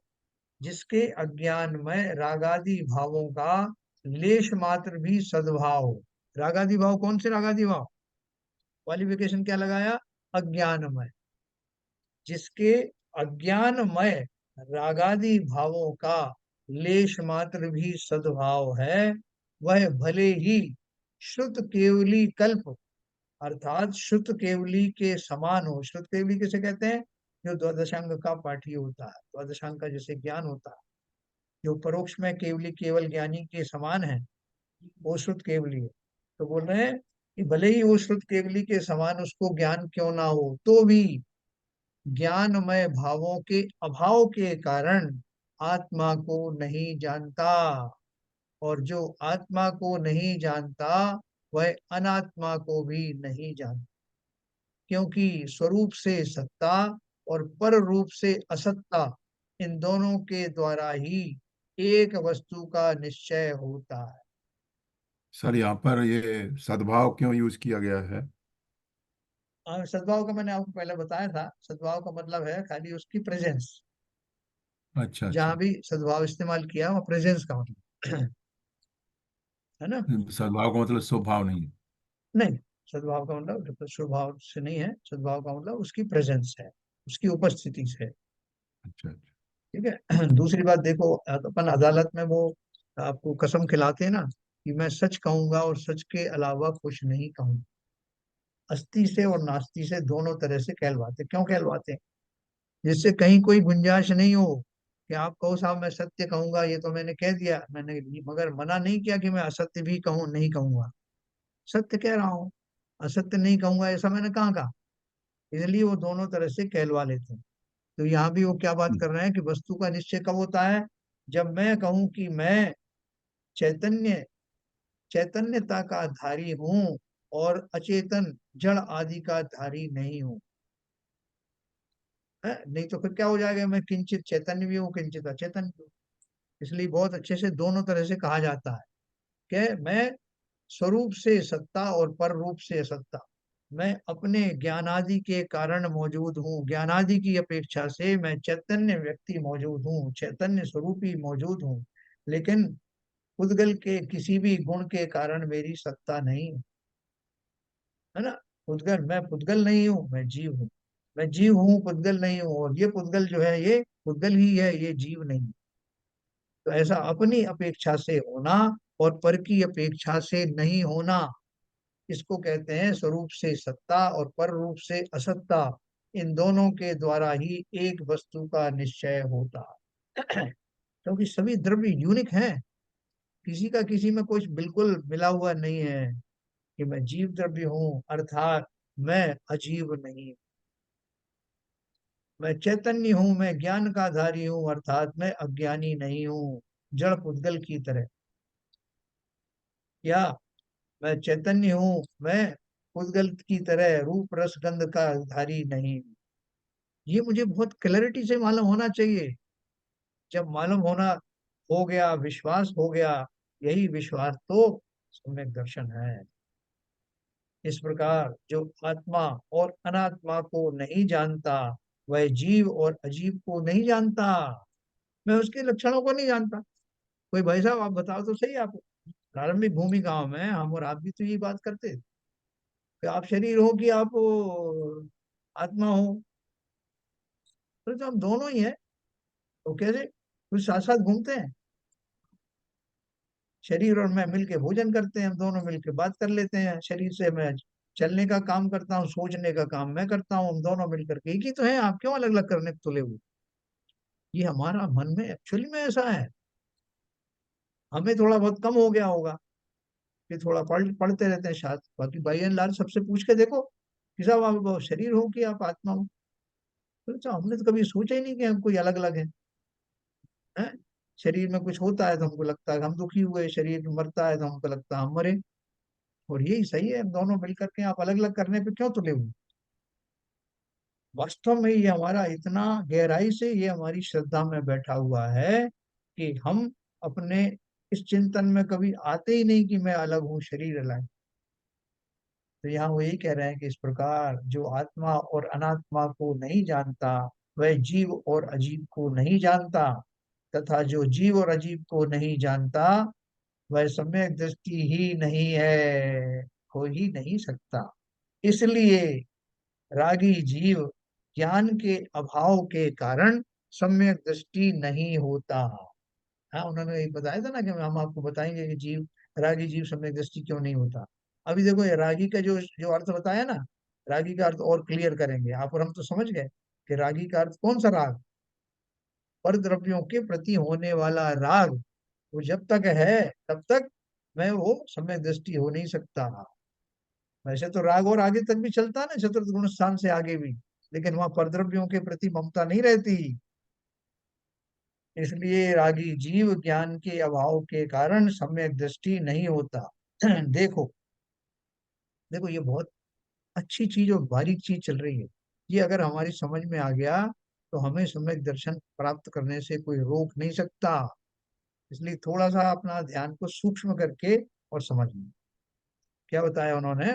जिसके अज्ञान में रागादि भावों का लेश मात्र भी सद्भाव हो। रागादि भाव कौन से रागादि भाव? क्वालिफिकेशन क्या लगाया? अज्ञानमय। जिसके अज्ञानमय रागादि भावों का लेश मात्र भी सद्भाव है, वह भले ही शुद्ध केवली कल्प अर्थात शुद्ध केवली के समान हो। शुद्ध केवली किसे कहते हैं? जो द्वादशांग का पाठी होता है, द्वादशांग का जैसे ज्ञान होता है, जो परोक्ष में केवली केवल ज्ञानी के समान है, वो शुद्ध केवली है। तो बोल रहे हैं कि भले ही वो शुद्ध केवली के समान उसको ज्ञान क्यों ना हो, तो भी ज्ञानमय भावों के अभाव के कारण आत्मा को नहीं जानता। और जो आत्मा को नहीं जानता, वह अनात्मा को भी नहीं जानता, क्योंकि स्वरूप से सत्ता और पर रूप से असत्ता, इन दोनों के द्वारा ही एक वस्तु का निश्चय होता है। सर यहाँ पर ये सद्भाव क्यों यूज किया गया है? सद्भाव का मैंने आपको पहले बताया था, सद्भाव का मतलब है खाली उसकी प्रेजेंस। अच्छा जहां अच्छा। भी सद्भाव इस्तेमाल किया वो प्रेजेंस का मतलब है ना? सद्भाव का मतलब स्वभाव नहीं है। नहीं, सद्भाव का मतलब स्वभाव से नहीं है। सद्भाव का मतलब उसकी प्रेजेंस है, उसकी उपस्थिति से है। अच्छा अच्छा। ठीक है। दूसरी बात देखो, अपन अदालत में वो आपको कसम खिलाते हैं ना कि मैं सच कहूंगा और सच के अलावा कुछ नहीं कहूंगा। अस्थि से और नास्ति से दोनों तरह से कहलवाते। क्यों कहलवाते हैं? जिससे कहीं कोई गुंजाइश नहीं हो कि आप कहो साहब मैं सत्य कहूंगा, ये तो मैंने कह दिया, मैंने मगर मना नहीं किया कि मैं असत्य भी कहूं, नहीं कहूंगा। सत्य कह रहा हूं, असत्य नहीं कहूंगा, ऐसा मैंने कहाँ कहा? इसलिए वो दोनों तरह से कहलवा लेते हैं। तो यहाँ भी वो क्या बात कर रहे हैं कि वस्तु का निश्चय कब होता है? जब मैं कहूं कि मैं चैतन्य चैतन्यता का धारी हूं और अचेतन जड़ आदि का धारी नहीं हूं। नहीं तो फिर क्या हो जाएगा, मैं किंचित चैतन्य भी हूँ किंचित अचेतन भी हूँ। इसलिए बहुत अच्छे से दोनों तरह से कहा जाता है कि मैं स्वरूप से सत्ता और पर रूप से असत्ता, मैं अपने ज्ञानादि के कारण मौजूद हूँ, ज्ञानादि की अपेक्षा से मैं चैतन्य व्यक्ति मौजूद हूँ, चैतन्य स्वरूप ही मौजूद हूँ। लेकिन पुद्गल के किसी भी गुण के कारण मेरी सत्ता नहीं है। है ना? मैं पुद्गल नहीं हूँ, मैं जीव हूँ। मैं जीव हूँ, पुद्गल नहीं हूँ, और ये पुद्गल जो है ये पुद्गल ही है, ये जीव नहीं। तो ऐसा अपनी अपेक्षा से होना और पर की अपेक्षा से नहीं होना, इसको कहते हैं स्वरूप से सत्ता और पर रूप से असत्ता। इन दोनों के द्वारा ही एक वस्तु का निश्चय होता है। क्योंकि सभी द्रव्य यूनिक हैं, किसी का किसी में कुछ बिल्कुल मिला हुआ नहीं है कि मैं जीव द्रव्य हूँ अर्थात मैं अजीव नहीं, मैं चैतन्य हूँ, मैं ज्ञान का धारी हूँ अर्थात मैं अज्ञानी नहीं हूँ, जड़ पुद्गल की तरह। या मैं चैतन्य हूँ, मैं उद्गल की तरह रूप रस गंध का धारी नहीं हूँ। ये मुझे बहुत क्लैरिटी से मालूम होना चाहिए। जब मालूम होना हो गया, विश्वास हो गया, यही विश्वास तो सम्यक दर्शन है। इस प्रकार जो आत्मा और अनात्मा को नहीं जानता, वह जीव और अजीव को नहीं जानता। मैं उसके लक्षणों को नहीं जानता। कोई भाई साहब आप बताओ तो सही, आप प्रारंभिक भूमिकाओं में हम और आप भी तो यही बात करते थे कि आप शरीर हो कि आप आत्मा हो। तो हम दोनों ही है, तो कैसे कुछ साथ साथ घूमते हैं। शरीर और मैं मिलके भोजन करते हैं, हम दोनों मिलके बात कर लेते हैं। शरीर से मैं चलने का काम करता हूँ, सोचने का काम मैं करता हूँ, हम दोनों मिलकर के एक ही तो है। आप क्यों अलग अलग करने को तुले हुए? ये हमारा मन में एक्चुअली में ऐसा है। हमें थोड़ा बहुत कम हो गया होगा कि थोड़ा पढ़ते रहते हैं शायद। बाकी भाई एंड लार्ज सबसे पूछ के देखो कि साहब आप शरीर हो कि आप आत्मा हो। तो अच्छा, हमने तो कभी सोचा ही नहीं कि हम कोई अलग अलग हैं। शरीर में कुछ होता है तो हमको लगता है कि हम दुखी हुए, शरीर मरता है तो हमको लगता है हम मरे। और यही सही है, हम दोनों मिलकर के आप अलग अलग करने पे क्यों तुले हुए? वास्तव में ये हमारा इतना गहराई से ये हमारी श्रद्धा में बैठा हुआ है कि हम अपने इस चिंतन में कभी आते ही नहीं कि मैं अलग हूँ, शरीर अलग। तो यहाँ वो यही कह रहे हैं कि इस प्रकार जो आत्मा और अनात्मा को नहीं जानता, वह जीव और अजीव को नहीं जानता, तथा जो जीव और अजीव को नहीं जानता, वह सम्यक दृष्टि ही नहीं है, हो ही नहीं सकता। इसलिए रागी जीव ज्ञान के अभाव के कारण सम्यक दृष्टि नहीं होता। हाँ, उन्होंने ये बताया था ना कि हम आपको बताएंगे कि जीव, रागी जीव सम्यक दृष्टि क्यों नहीं होता। अभी देखो ये रागी का जो जो अर्थ बताया ना, रागी का अर्थ और क्लियर करेंगे आप और हम। तो समझ गए कि रागी का अर्थ कौन सा राग? पर द्रव्यों के प्रति होने वाला राग। वो जब तक है तब तक मैं वो सम्यक दृष्टि हो नहीं सकता। वैसे तो राग और आगे तक भी चलता है ना, चतुर्थ गुण स्थान से आगे भी, लेकिन वहां परद्रव्यों के प्रति ममता नहीं रहती। इसलिए रागी जीव ज्ञान के अभाव के कारण सम्यक दृष्टि नहीं होता। देखो, देखो ये बहुत अच्छी चीज और बारीक चीज चल रही है। ये अगर हमारी समझ में आ गया तो हमें सम्यक दर्शन प्राप्त करने से कोई रोक नहीं सकता। इसलिए थोड़ा सा अपना ध्यान को सूक्ष्म करके और समझना। क्या बताया उन्होंने?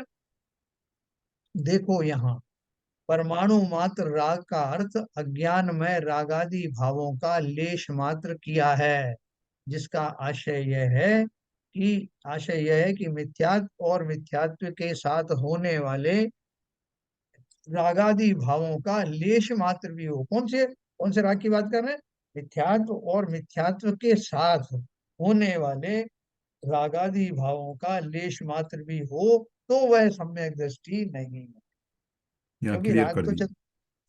देखो यहाँ, परमाणु मात्र राग का अर्थ अज्ञान में रागादि भावों का लेश मात्र किया है, जिसका आशय यह है कि मिथ्यात्व और मिथ्यात्व के साथ होने वाले रागादि भावों का लेश मात्र भी हो। कौन से राग की बात कर रहे हैं? मिथ्यात्व और मिथ्यात्व के साथ होने वाले रागादि भावों का लेश मात्र भी हो, तो वह सम्यक दृष्टि नहीं है। यहाँ क्योंकि क्लियर राग कर तो दिया।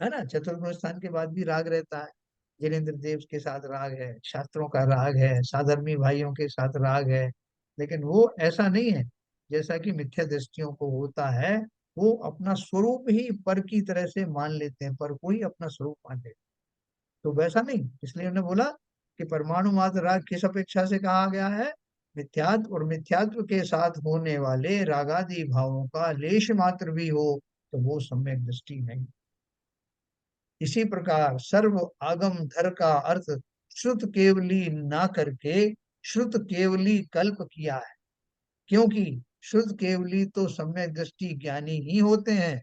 है ना, चतुर्भुज स्थान के बाद भी राग रहता है। जिनेन्द्र देव के साथ राग है, शास्त्रों का राग है, साधर्मी भाइयों के साथ राग है। लेकिन वो ऐसा नहीं है जैसा कि मिथ्या दृष्टियों को होता है। वो अपना स्वरूप ही पर की तरह से मान लेते हैं, पर को ही अपना स्वरूप मान लेते हैं। तो वैसा नहीं, इसलिए उन्होंने बोला कि परमाणु मात्र राग किस अपेक्षा से कहा गया है? मिथ्यात्व और मिथ्यात्व के साथ होने वाले रागादि भावों का लेश मात्र भी हो, तो वो सम्यक दृष्टि नहीं। इसी प्रकार सर्व आगम धर का अर्थ श्रुत केवली ना करके श्रुत केवली कल्प किया है। क्योंकि श्रुत केवली तो सम्यक दृष्टि ज्ञानी ही होते हैं।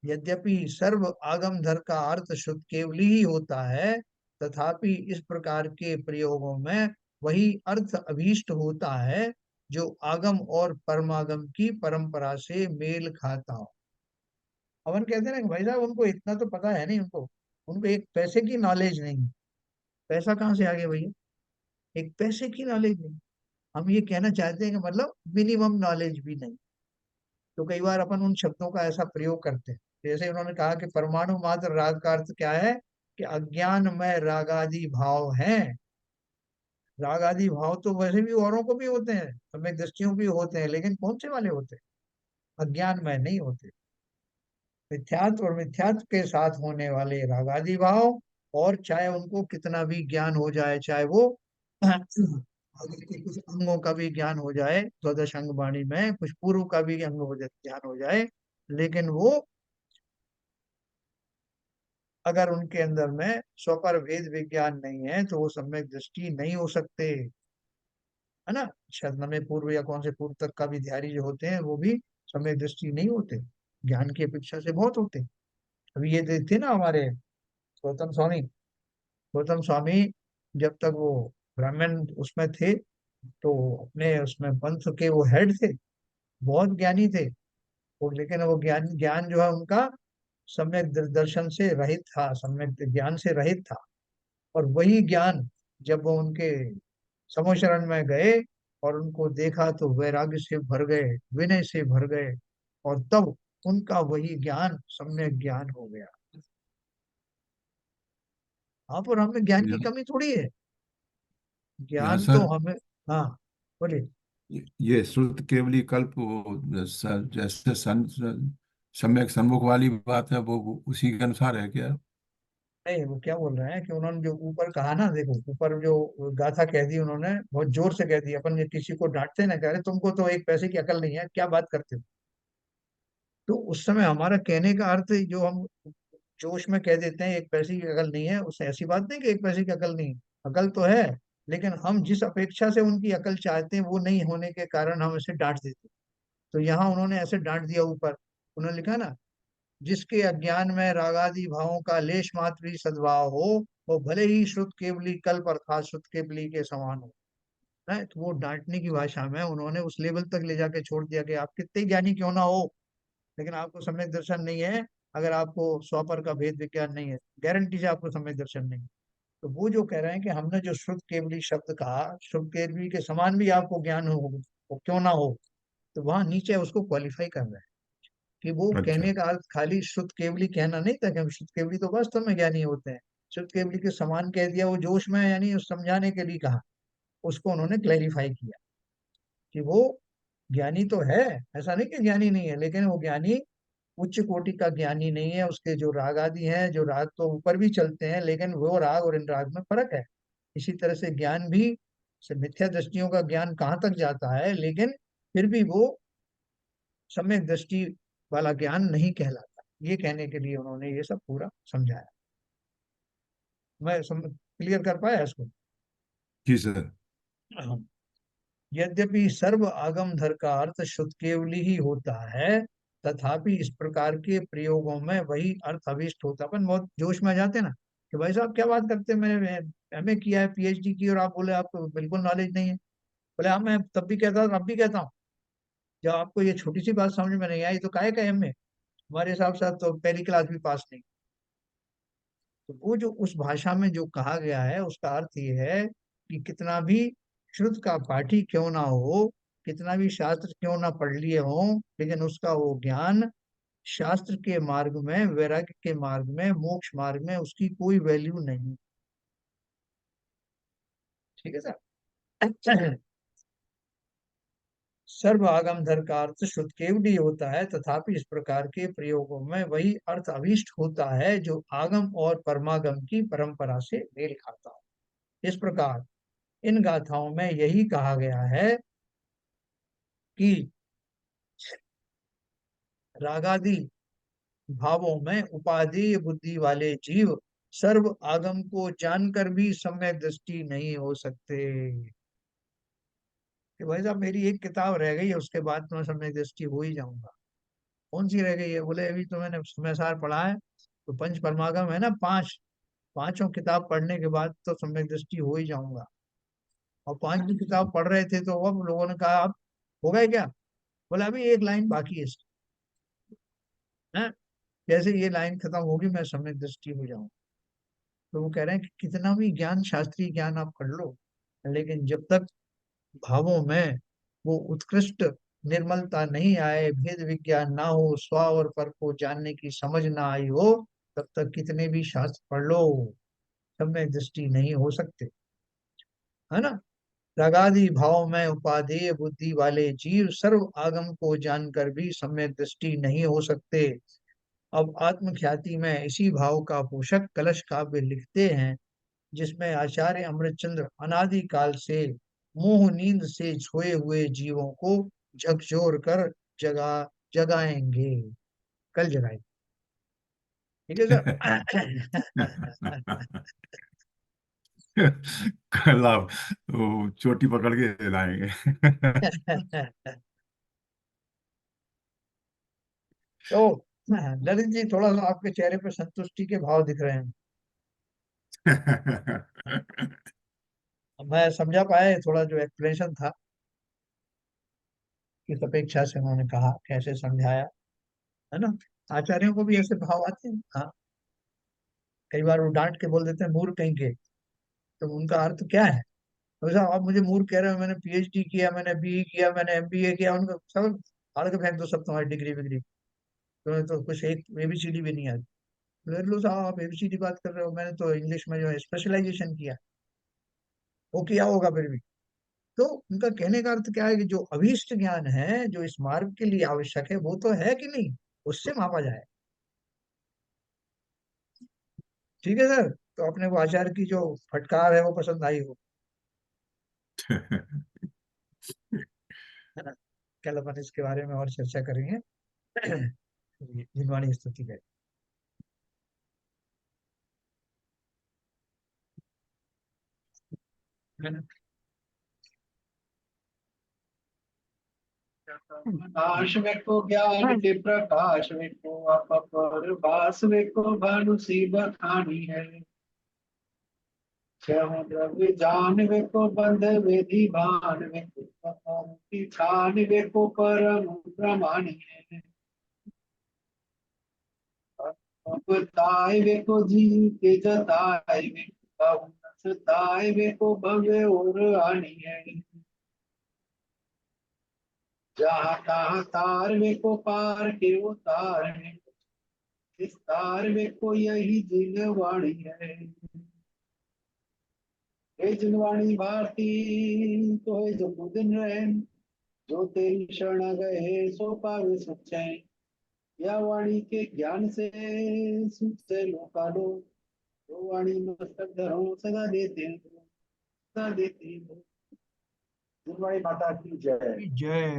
यद्यपि सर्व आगम धर का अर्थ श्रुत केवली ही होता है, तथापि इस प्रकार के प्रयोगों में वही अर्थ अभीष्ट होता है जो आगम और परमागम की परंपरा से मेल खाता हो। अपन कहते हैं ना कि भाई साहब उनको इतना तो पता है नहीं, उनको उनको एक पैसे की नॉलेज नहीं। पैसा कहाँ से आ गया भैया? एक पैसे की नॉलेज नहीं। हम ये कहना चाहते हैं कि मतलब मिनिमम नॉलेज भी नहीं। तो कई बार अपन उन शब्दों का ऐसा प्रयोग करते हैं। जैसे उन्होंने कहा कि परमाणु मात्र राग का अर्थ क्या है? कि अज्ञान में रागादि भाव हैं। रागादि भाव तो वैसे भी औरों को भी होते हैं, हमें दृष्टियों भी होते हैं, लेकिन कौन से वाले होते हैं? अज्ञान में नहीं होते। मिथ्यात्व और मिथ्यात्व के साथ होने वाले रागादि भाव, और चाहे उनको कितना भी ज्ञान हो जाए, चाहे वो अगर कि कुछ अंगों का भी ज्ञान हो जाए, द्वादश अंग वाणी में कुछ पूर्व का भी अंग हो जाए, ज्ञान हो जाए, लेकिन वो अगर उनके अंदर में स्वपर भेद विज्ञान नहीं है तो वो सम्यक दृष्टि नहीं हो सकते, है ना। शतनवे पूर्व या कौन से पूर्व तक का विद्यार्थी जो होते हैं वो भी सम्यक दृष्टि नहीं होते, ज्ञान की अपेक्षा से बहुत होते। अभी ये थे ना हमारे गौतम स्वामी। गौतम स्वामी जब तक वो ब्राह्मण उसमें थे तो अपने उसमें पंथ के वो हेड थे, बहुत ज्ञानी थे वो, लेकिन वो ज्ञान ज्ञान जो है उनका सम्यक दर्शन से रहित था, सम्यक ज्ञान से रहित था। और वही ज्ञान जब वो उनके समो शरण में गए और उनको देखा तो वैराग्य से भर गए, विनय से भर गए, और तब उनका वही ज्ञान सम्यक ज्ञान हो गया। हाँ, पर हमें ज्ञान की यहाँ कमी थोड़ी है, यहाँ ज्ञान तो सर, हमें। हाँ, बोलिए। ये श्रुत केवली कल्प जैसे सम्यक सन्मुख वाली बात है, वो उसी के अनुसार है क्या? नहीं, वो क्या बोल रहे हैं कि उन्होंने जो ऊपर कहा ना, देखो ऊपर जो गाथा कह दी उन्होंने, बहुत जोर से कह दी। अपन ये किसी को डांटते ना, कह रहे तुमको तो एक पैसे की अकल नहीं है, क्या बात करते हो। तो उस समय हमारा कहने का अर्थ जो हम जोश में कह देते हैं एक पैसे की अकल नहीं है, उससे ऐसी बात नहीं कि एक पैसे की अकल नहीं है, अकल तो है, लेकिन हम जिस अपेक्षा से उनकी अकल चाहते हैं वो नहीं होने के कारण हम इसे डांट देते हैं। तो यहाँ उन्होंने ऐसे डांट दिया ऊपर, उन्होंने लिखा ना, जिसके अज्ञान में रागादि भावों का लेश मात्र भी सद्भाव हो, वो भले ही श्रुत केवली कल्प अर्थात श्रुत केवली के समान हो। है तो वो डांटने की भाषा में उन्होंने उस लेवल तक ले जाके छोड़ दिया कि आप कितने ज्ञानी क्यों ना हो, लेकिन आपको सम्यक दर्शन नहीं है। अगर आपको स्वपर का भेद विज्ञान नहीं है, गारंटी से आपको सम्यक दर्शन नहीं है। तो वो जो कह रहे हैं कि हमने जो श्रुत केवली शब्द कहा, श्रुत केवली के समान भी आपको ज्ञान हो क्यों ना हो, तो वहां नीचे उसको क्वालिफाई कर रहे हैं कि वो अच्छा। कहने का अर्थ खाली शुद्ध केवली कहना नहीं था कि हम शुद्ध केवली तो वास्तव में ज्ञानी होते हैं। शुद्ध केवली के समान कह दिया वो जोश में, यानी उस समझाने के लिए कहा, उसको उन्होंने क्लैरिफाई किया कि वो ज्ञानी तो है, ऐसा नहीं कि ज्ञानी नहीं है, लेकिन वो ज्ञानी उच्च कोटि का ज्ञानी नहीं है। उसके जो राग आदि हैं, जो राग तो ऊपर भी चलते हैं, लेकिन वो राग और इन राग में फर्क है। इसी तरह से ज्ञान भी, से मिथ्या दृष्टियों का ज्ञान कहाँ तक जाता है, लेकिन फिर भी वो सम्यक दृष्टि वाला ज्ञान नहीं कहलाता। ये कहने के लिए उन्होंने ये सब पूरा समझाया। मैं क्लियर कर पाया इसको। जी सर। हाँ। यद्यपि सर्व आगम धर का अर्थ शुद्ध केवली ही होता है, तथापि इस प्रकार के प्रयोगों में वही अर्थ अभिष्ट होता। अपन बहुत जोश में आ जाते हैं ना कि भाई साहब क्या बात करते हैं, मैंने एमए किया है, पीएचडी की, और आप बोले आपको बिल्कुल नॉलेज नहीं है। बोले हाँ, मैं तब भी कहता था अब भी कहता हूँ, जब आपको ये छोटी सी बात समझ में नहीं आई तो काहे का एमए, हमारे हिसाब से तो पहली क्लास भी पास नहीं। तो वो जो उस भाषा में जो कहा गया है उसका अर्थ ये है कि कितना भी श्रुत का पाठी क्यों ना हो, कितना भी शास्त्र क्यों ना पढ़ लिए हो, लेकिन उसका वो ज्ञान शास्त्र के मार्ग में, वैराग्य के मार्ग में, मोक्ष मार्ग में उसकी कोई वैल्यू नहीं। ठीक है सर। सर्व आगम धर का अर्थ शुद्ध केवली होता है, तथापि इस प्रकार के प्रयोगों में वही अर्थ अभीष्ट होता है जो आगम और परमागम की परंपरा से मेल खाता है। इस प्रकार इन गाथाओं में यही कहा गया है कि रागादि भावों में उपादेय बुद्धि वाले जीव सर्व आगम को जानकर भी सम्यक दृष्टि नहीं हो सकते। कि भाई साहब मेरी एक किताब रह गई है, उसके बाद तो मैं सम्यक दृष्टि हो ही जाऊंगा। कौन सी रह गई है? बोले अभी तो मैंने समय सार पढ़ा है, तो पंच परमागम है ना, पांच, पांचों किताब पढ़ने के बाद तो सम्यक दृष्टि हो ही जाऊंगा। और पांच भी किताब पढ़ रहे थे तो अब लोगों ने कहा अब हो गए क्या? बोला अभी एक लाइन बाकी है इसकी। हैं? जैसे ये लाइन खत्म होगी मैं सम्यक दृष्टि हो जाऊं। तो वो कह रहे हैं कि कितना भी ज्ञान, शास्त्रीय ज्ञान आप कर लो, लेकिन जब तक भावों में वो उत्कृष्ट निर्मलता नहीं आए, भेद विज्ञान ना हो, स्व और पर को जानने की समझ ना आई हो, तब तक कितने भी शास्त्र पढ़ लो सम्यक दृष्टि नहीं हो सकते, है ना। रागादि भाव में उपादेय बुद्धि वाले जीव सर्व आगम को जानकर भी सम्यक दृष्टि नहीं हो सकते। अब आत्मख्याति में इसी भाव का पोषक कलश काव्य लिखते हैं, जिसमें आचार्य अमृतचंद्र अनादि काल से मोह नींद से सोए हुए जीवों को झकझोर कर जगा जगाएंगे, कल जगाएंगे। ठीक है सर। कल आप वो चोटी पकड़ के लाएंगे। तो ललित जी, थोड़ा सा आपके चेहरे पे संतुष्टि के भाव दिख रहे हैं। अब मैं समझा पाया थोड़ा जो एक्सप्लेनेशन था, किस अपेक्षा से उन्होंने कहा, कैसे समझाया, है ना। आचार्यों को भी ऐसे भाव आते हैं, हाँ। कई बार वो डांट के बोल देते हैं मूर्ख कहीं के, तो उनका अर्थ क्या है। तो साहब आप मुझे मूर्ख कह रहे हो, मैंने पीएचडी किया, मैंने बीई किया, मैंने एमबीए किया, उनका सब फाड़ के फेंक दो, सब तुम्हारी डिग्री विग्री, तुम्हें तो कुछ एक एबीसीडी भी नहीं आती। फिर लो साहब, आप एबीसीडी बात कर रहे हो, मैंने तो इंग्लिश में जो है स्पेशलाइजेशन किया, वो किया होगा फिर भी। तो उनका कहने का अर्थ क्या है कि जो अभीष्ट ज्ञान है, जो इस मार्ग के लिए आवश्यक है, वो तो है कि नहीं, उससे मापा जाए। ठीक है सर। तो अपने को आचार्य की जो फटकार है वो पसंद आई हो, है ना। कल अपन इसके बारे में और चर्चा करेंगे। जिनवाणी स्तुति है। है ना? नाश में को ज्ञान के प्रकाश में को अपर भास में को भानु सी बखानी है। क्षम द्रव्य जान में को बंध विधि भान में को की छान में को परम प्रमाणी है। अब ताय में को जी के जताय में को ताय में को भव्य और आनी है। जहाँ तहाँ तार में को पार के उतार में, इस तार में को यही जिनवाणी है। हे जिनवाणी भारती, तो है जो दिन रहे, जो तेरी शरण गए सो पावे सुख चैन। या वाणी के ज्ञान से सुख से लोका लो, जो वाणी मस्तक धरो सदा देते हैं, सदा देते हैं। जिनवाणी माता की जय। जय।